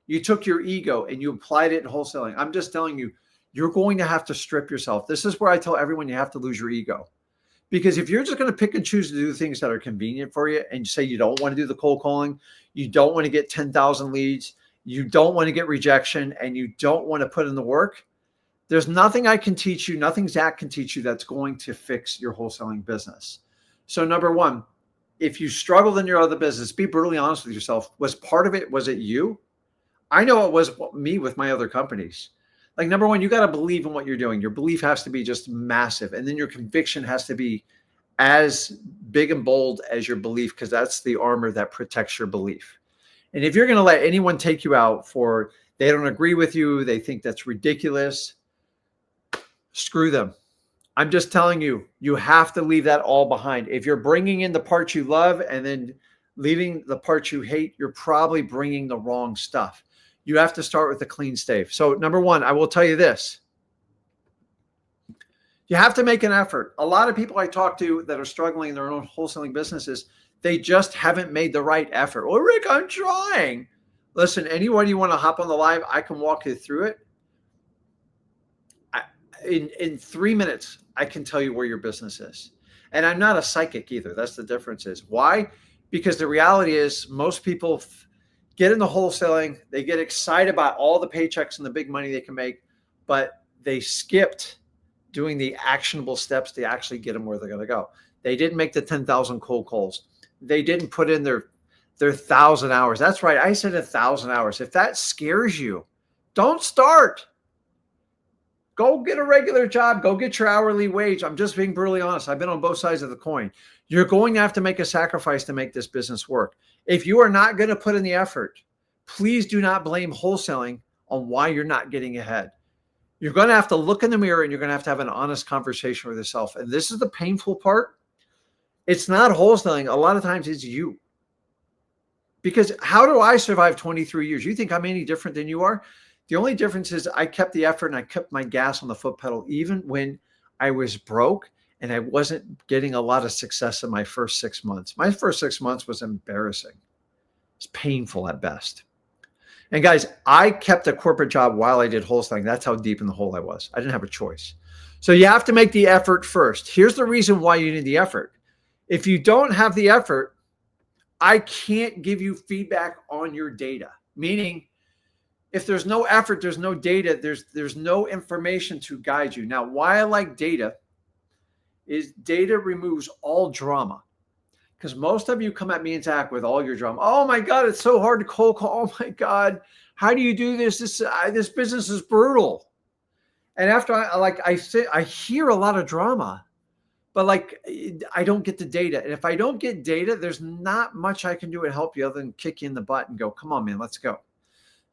you took your ego and you applied it in wholesaling. I'm just telling you, you're going to have to strip yourself. This is where I tell everyone you have to lose your ego. Because if you're just going to pick and choose to do things that are convenient for you and say you don't want to do the cold calling, you don't want to get 10,000 leads, you don't want to get rejection, and you don't want to put in the work, there's nothing I can teach you, nothing Zach can teach you that's going to fix your wholesaling business. So number 1, if you struggled in your other business, be brutally honest with yourself. Was part of it, was it you? I know it was me with my other companies. Like number 1, you got to believe in what you're doing. Your belief has to be just massive. And then your conviction has to be as big and bold as your belief, because that's the armor that protects your belief. And if you're going to let anyone take you out for, they don't agree with you, they think that's ridiculous, screw them. I'm just telling you, you have to leave that all behind. If you're bringing in the parts you love and then leaving the parts you hate, you're probably bringing the wrong stuff. You have to start with a clean slate. So number 1, I will tell you this. You have to make an effort. A lot of people I talk to that are struggling in their own wholesaling businesses, they just haven't made the right effort. Well, Rick, I'm trying. Listen, anyone you want to hop on the live, I can walk you through it. In 3 minutes, I can tell you where your business is. And I'm not a psychic either. That's the difference is. Why? Because the reality is most people get into wholesaling. They get excited about all the paychecks and the big money they can make, but they skipped doing the actionable steps to actually get them where they're going to go. They didn't make the 10,000 cold calls. They didn't put in their 1,000 hours. That's right. I said 1,000 hours. If that scares you, don't start. Go get a regular job. Go get your hourly wage. I'm just being brutally honest. I've been on both sides of the coin. You're going to have to make a sacrifice to make this business work. If you are not going to put in the effort, please do not blame wholesaling on why you're not getting ahead. You're going to have to look in the mirror and you're going to have an honest conversation with yourself. And this is the painful part. It's not wholesaling. A lot of times it's you. Because how do I survive 23 years? You think I'm any different than you are? The only difference is I kept the effort and I kept my gas on the foot pedal, even when I was broke and I wasn't getting a lot of success in my first 6 months. My first 6 months was embarrassing. It's painful at best. And guys, I kept a corporate job while I did wholesaling. That's how deep in the hole I was. I didn't have a choice. So you have to make the effort first. Here's the reason why you need the effort. If you don't have the effort, I can't give you feedback on your data. Meaning, if there's no effort, there's no data, there's no information to guide you. Now, why I like data is data removes all drama. Because most of you come at me and Zach with all your drama. Oh my God, it's so hard to cold call. Oh my God, how do you do this? This business is brutal. And after I hear a lot of drama, but I don't get the data. And if I don't get data, there's not much I can do to help you other than kick you in the butt and go, come on, man, let's go.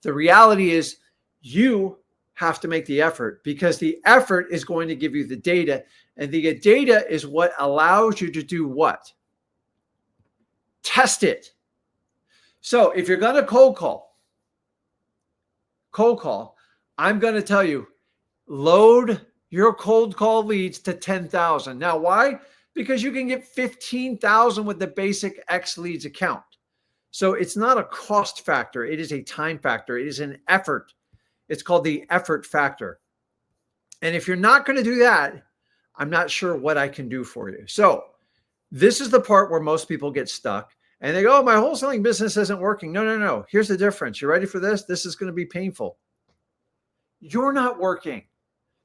The reality is you have to make the effort because the effort is going to give you the data. And the data is what allows you to do what? Test it. So if you're going to cold call, I'm going to tell you, load your cold call leads to 10,000. Now, why? Because you can get 15,000 with the basic X leads account. So it's not a cost factor. It is a time factor. It is an effort. It's called the effort factor. And if you're not going to do that, I'm not sure what I can do for you. So this is the part where most people get stuck and they go, oh, my wholesaling business isn't working. No. Here's the difference. You ready for this? This is going to be painful. You're not working.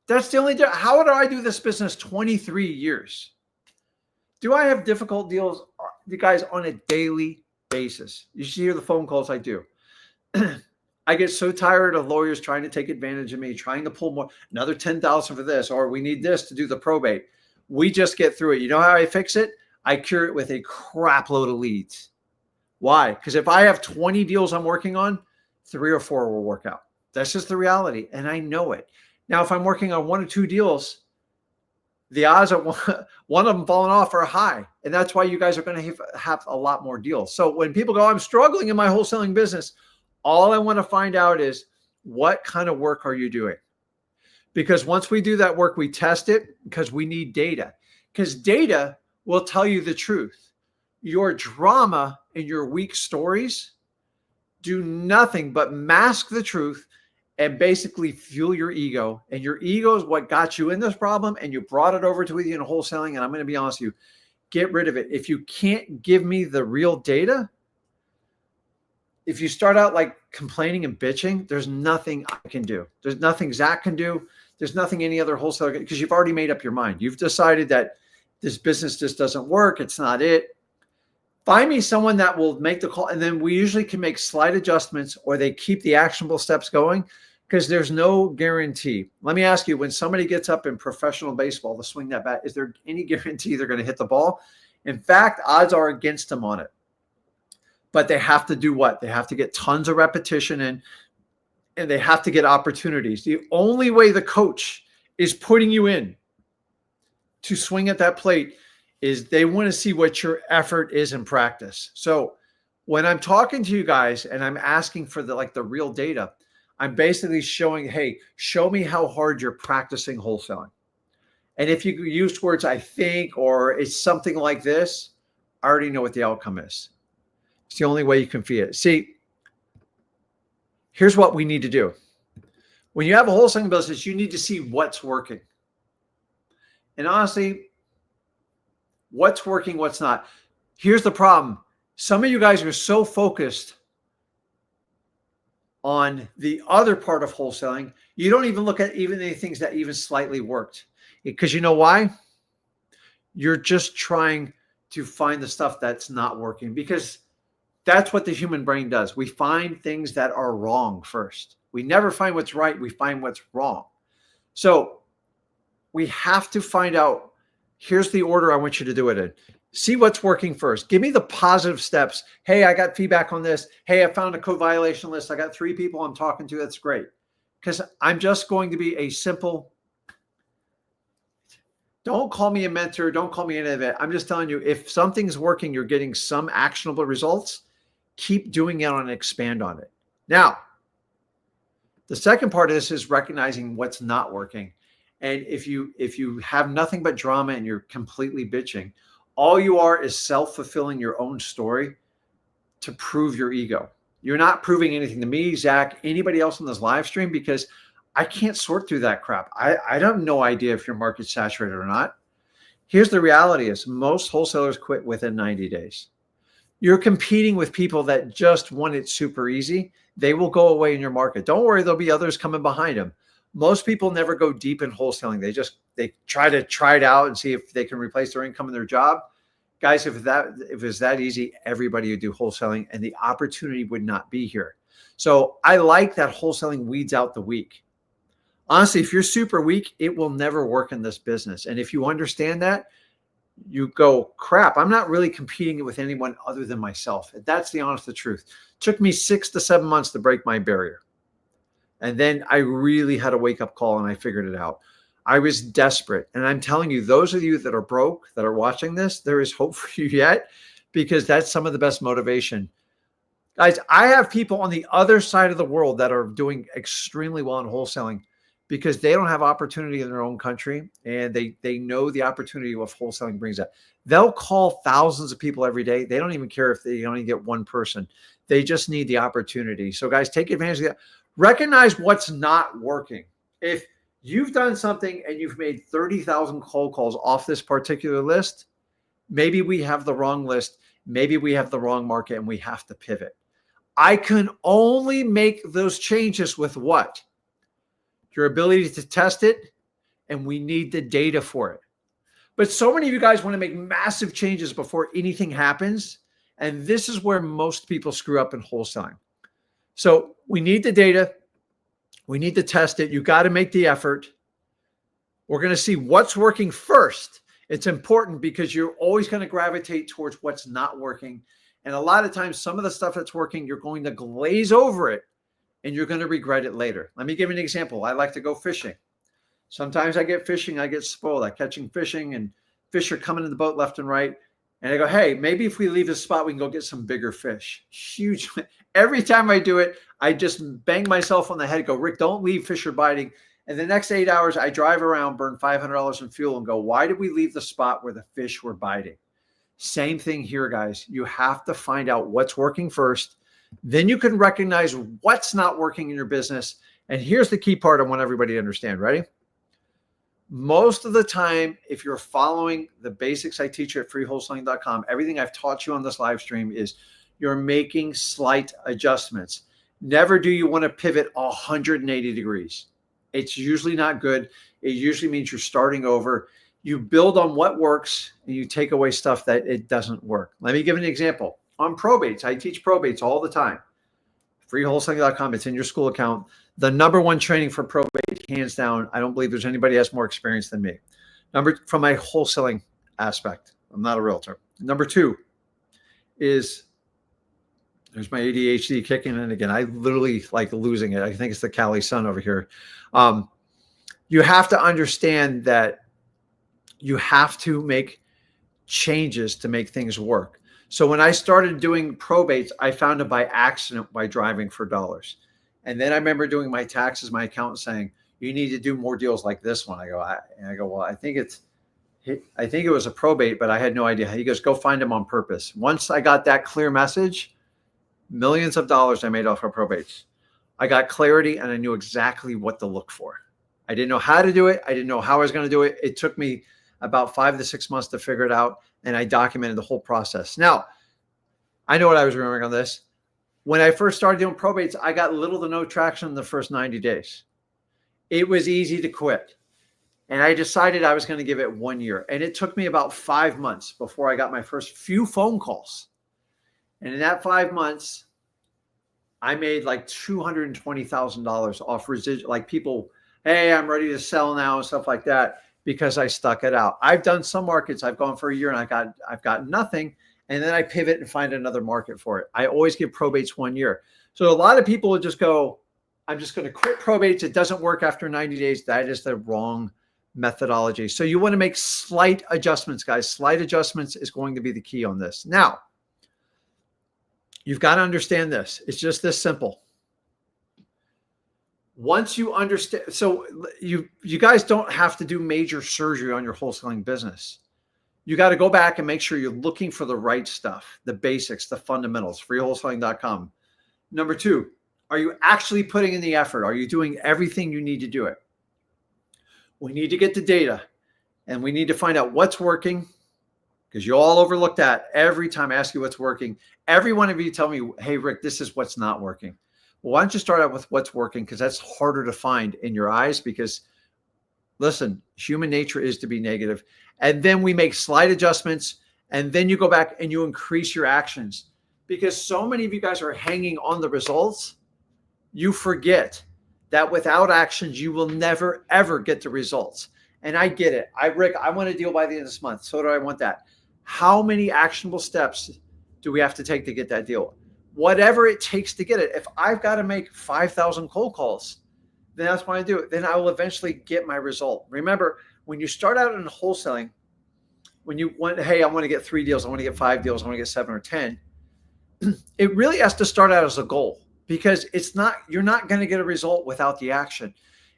That's the only difference. How do I do this business 23 years? Do I have difficult deals, you guys, on a daily basis. You should hear the phone calls I do. I get so tired of lawyers trying to take advantage of me, trying to pull more, another 10,000 for this, or we need this to do the probate. We just get through it. You know how I fix it? I cure it with a crap load of leads. Why? Because if I have 20 deals I'm working on, 3 or 4 will work out. That's just the reality. And I know it. Now, if I'm working on 1 or 2 deals, the odds of one of them falling off are high. And that's why you guys are going to have a lot more deals. So when people go, I'm struggling in my wholesaling business, all I want to find out is, what kind of work are you doing? Because once we do that work, we test it, because we need data. Because data will tell you the truth. Your drama and your weak stories do nothing but mask the truth and basically fuel your ego. And your ego is what got you in this problem, and you brought it over to with you in wholesaling. And I'm going to be honest with you, get rid of it. If you can't give me the real data, if you start out like complaining and bitching, there's nothing I can do. There's nothing Zach can do. There's nothing any other wholesaler can, because you've already made up your mind. You've decided that this business just doesn't work. It's not it. Find me someone that will make the call, and then we usually can make slight adjustments, or they keep the actionable steps going, because there's no guarantee. Let me ask you, when somebody gets up in professional baseball to swing that bat, is there any guarantee they're going to hit the ball? In fact, odds are against them on it. But they have to do what? They have to get tons of repetition in, and they have to get opportunities. The only way the coach is putting you in to swing at that plate is they want to see what your effort is in practice. So when I'm talking to you guys and I'm asking for the real data, I'm basically showing, hey, show me how hard you're practicing wholesaling. And if you use words, I think, or it's something like this, I already know what the outcome is. It's the only way you can feed it. See, here's what we need to do. When you have a wholesaling business, you need to see what's working. And honestly, what's working, what's not. Here's the problem. Some of you guys are so focused on the other part of wholesaling, you don't even look at even any things that even slightly worked. Because you know why? You're just trying to find the stuff that's not working, because that's what the human brain does. We find things that are wrong first. We never find what's right. We find what's wrong. So we have to find out, here's the order I want you to do it in. See what's working first. Give me the positive steps. Hey, I got feedback on this. Hey, I found a code violation list. I got 3 people I'm talking to. That's great. Because I'm just going to be a simple, don't call me a mentor. Don't call me any of it. I'm just telling you, if something's working, you're getting some actionable results, keep doing it and expand on it. Now, the second part of this is recognizing what's not working. And if you have nothing but drama and you're completely bitching, all you are is self-fulfilling your own story to prove your ego. You're not proving anything to me, Zach, anybody else on this live stream, because I can't sort through that crap. I have no idea if your market's saturated or not. Here's the reality is most wholesalers quit within 90 days. You're competing with people that just want it super easy. They will go away in your market. Don't worry, there'll be others coming behind them. Most people never go deep in wholesaling. They try it out and see if they can replace their income in their job. Guys, if it's that easy, everybody would do wholesaling and the opportunity would not be here. So I like that wholesaling weeds out the weak. Honestly, if you're super weak, it will never work in this business. And if you understand that, you go, crap, I'm not really competing with anyone other than myself. That's the honest truth. It took me 6 to 7 months to break my barrier. And then I really had a wake-up call and I figured it out. I was desperate. And I'm telling you, those of you that are broke, that are watching this, there is hope for you yet, because that's some of the best motivation. Guys, I have people on the other side of the world that are doing extremely well in wholesaling because they don't have opportunity in their own country, and they know the opportunity of wholesaling brings that. They'll call thousands of people every day. They don't even care if they only get one person. They just need the opportunity. So guys, take advantage of that. Recognize what's not working. If you've done something and you've made 30,000 cold calls off this particular list, maybe we have the wrong list. Maybe we have the wrong market and we have to pivot. I can only make those changes with what? Your ability to test it, and we need the data for it. But so many of you guys want to make massive changes before anything happens, And this is where most people screw up in wholesaling. So we need the data. We need to test it. You got to make the effort. We're going to see what's working first. It's important because you're always going to gravitate towards what's not working. And a lot of times, some of the stuff that's working, you're going to glaze over it and you're going to regret it later. Let me give you an example. I like to go fishing. Sometimes I get fishing, I get spoiled. I'm catching fishing and fish are coming in the boat left and right. And I go, hey, maybe if we leave this spot, we can go get some bigger fish. Huge. Every time I do it, I just bang myself on the head, go, Rick, don't leave, fish are biting. And the next 8 hours, I drive around, burn $500 in fuel and go, why did we leave the spot where the fish were biting? Same thing here, guys. You have to find out what's working first. Then you can recognize what's not working in your business. And here's the key part I want everybody to understand. Ready? Most of the time, if you're following the basics I teach you at freewholesaling.com, everything I've taught you on this live stream is you're making slight adjustments. Never do you want to pivot 180 degrees. It's usually not good. It usually means you're starting over. You build on what works and you take away stuff that it doesn't work. Let me give an example. On probates, I teach probates all the time. Freewholesaling.com, it's in your school account. The #1 training for probate, hands down. I don't believe there's anybody has more experience than me. From my wholesaling aspect. I'm not a realtor. #2 is, there's my ADHD kicking in again. I literally like losing it. I think it's the Cali sun over here. You have to understand that you have to make changes to make things work. So when I started doing probates, I found it by accident by driving for dollars. And then I remember doing my taxes, my accountant saying, you need to do more deals like this one. I go, well, I think it was a probate, but I had no idea. He goes, go find them on purpose. Once I got that clear message, millions of dollars I made off of probates. I got clarity and I knew exactly what to look for. I didn't know how to do it. I didn't know how I was going to do it. It took me about 5 to 6 months to figure it out. And I documented the whole process. Now, I know what I was remembering on this. When I first started doing probates, I got little to no traction in the first 90 days. It was easy to quit. And I decided I was going to give it 1 year. And it took me about 5 months before I got my first few phone calls. And in that 5 months, I made like $220,000 off residual, like people, hey, I'm ready to sell now and stuff like that, because I stuck it out. I've done some markets. I've gone for a year and I've got nothing. And then I pivot and find another market for it. I always give probates 1 year. So a lot of people would just go, I'm just going to quit probates. It doesn't work after 90 days. That is the wrong methodology. So you want to make slight adjustments, guys. Slight adjustments is going to be the key on this. Now, you've got to understand this. It's just this simple. Once you understand, so you guys don't have to do major surgery on your wholesaling business. You got to go back and make sure you're looking for the right stuff, the basics, the fundamentals, freewholesaling.com. #2, are you actually putting in the effort? Are you doing everything you need to do it? We need to get the data and we need to find out what's working, because you all overlook that every time I ask you what's working. Every one of you tell me, hey, Rick, this is what's not working. Well, why don't you start out with what's working? Because that's harder to find in your eyes, because listen, human nature is to be negative. And then we make slight adjustments, and then you go back and you increase your actions, because so many of you guys are hanging on the results. You forget that without actions, you will never, ever get the results. And I get it. Rick, I want a deal by the end of this month. So do I want that. How many actionable steps do we have to take to get that deal? Whatever it takes to get it. If I've got to make 5,000 cold calls, then that's why I do it. Then I will eventually get my result. Remember, when you start out in wholesaling, when you want, hey, I want to get 3 deals, I want to get 5 deals, I want to get 7 or 10, it really has to start out as a goal, because you're not going to get a result without the action.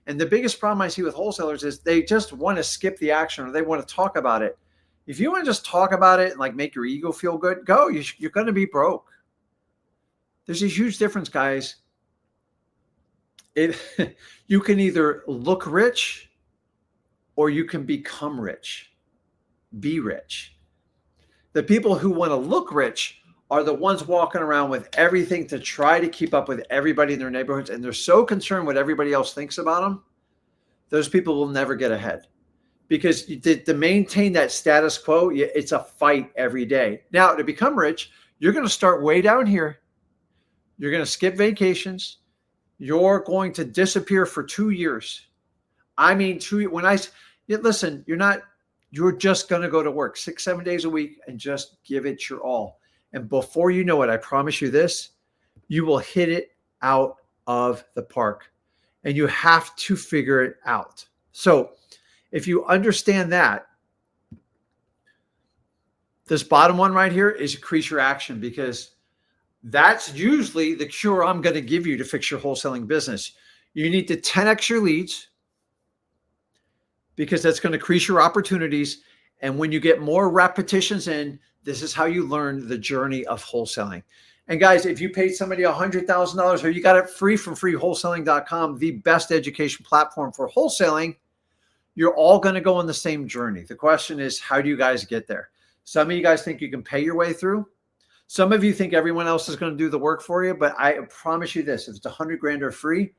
And the biggest problem I see with wholesalers is they just want to skip the action, or they want to talk about it. If you want to just talk about it and like make your ego feel good, go. You're going to be broke. There's a huge difference, guys. You can either look rich or you can become rich. Be rich. The people who want to look rich are the ones walking around with everything to try to keep up with everybody in their neighborhoods, and they're so concerned what everybody else thinks about them. Those people will never get ahead, because to maintain that status quo, it's a fight every day. Now, to become rich, You're going to start way down here. You're going to skip vacations. You're going to disappear for 2 years. I mean, listen, you're just going to go to work 6, 7 days a week and just give it your all. And before you know it, I promise you this, you will hit it out of the park, and you have to figure it out. So if you understand that, this bottom one right here is increase your action, because that's usually the cure I'm going to give you to fix your wholesaling business. You need to 10x your leads, because that's going to increase your opportunities. And when you get more repetitions in, this is how you learn the journey of wholesaling. And guys, if you paid somebody $100,000 or you got it free from freewholesaling.com, the best education platform for wholesaling, you're all going to go on the same journey. The question is, how do you guys get there? Some of you guys think you can pay your way through. Some of you think everyone else is going to do the work for you, but I promise you this, if it's $100,000 or free,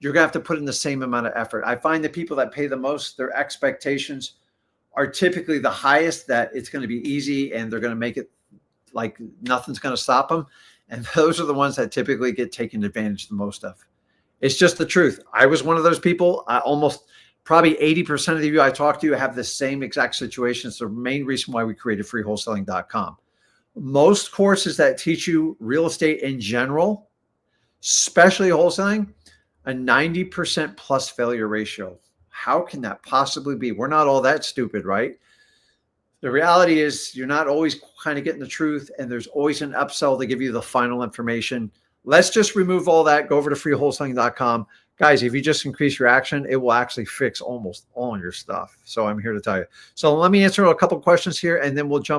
you're going to have to put in the same amount of effort. I find the people that pay the most, their expectations are typically the highest, that it's going to be easy and they're going to make it like nothing's going to stop them. And those are the ones that typically get taken advantage the most of. It's just the truth. I was one of those people. Probably 80% of you I talk to have the same exact situation. It's the main reason why we created freewholesaling.com. Most courses that teach you real estate in general, especially wholesaling, a 90% plus failure ratio. How can that possibly be? We're not all that stupid, right? The reality is you're not always kind of getting the truth, and there's always an upsell to give you the final information. Let's just remove all that. Go over to freewholesaling.com. Guys, if you just increase your action, it will actually fix almost all your stuff. So I'm here to tell you. So let me answer a couple questions here, and then we'll jump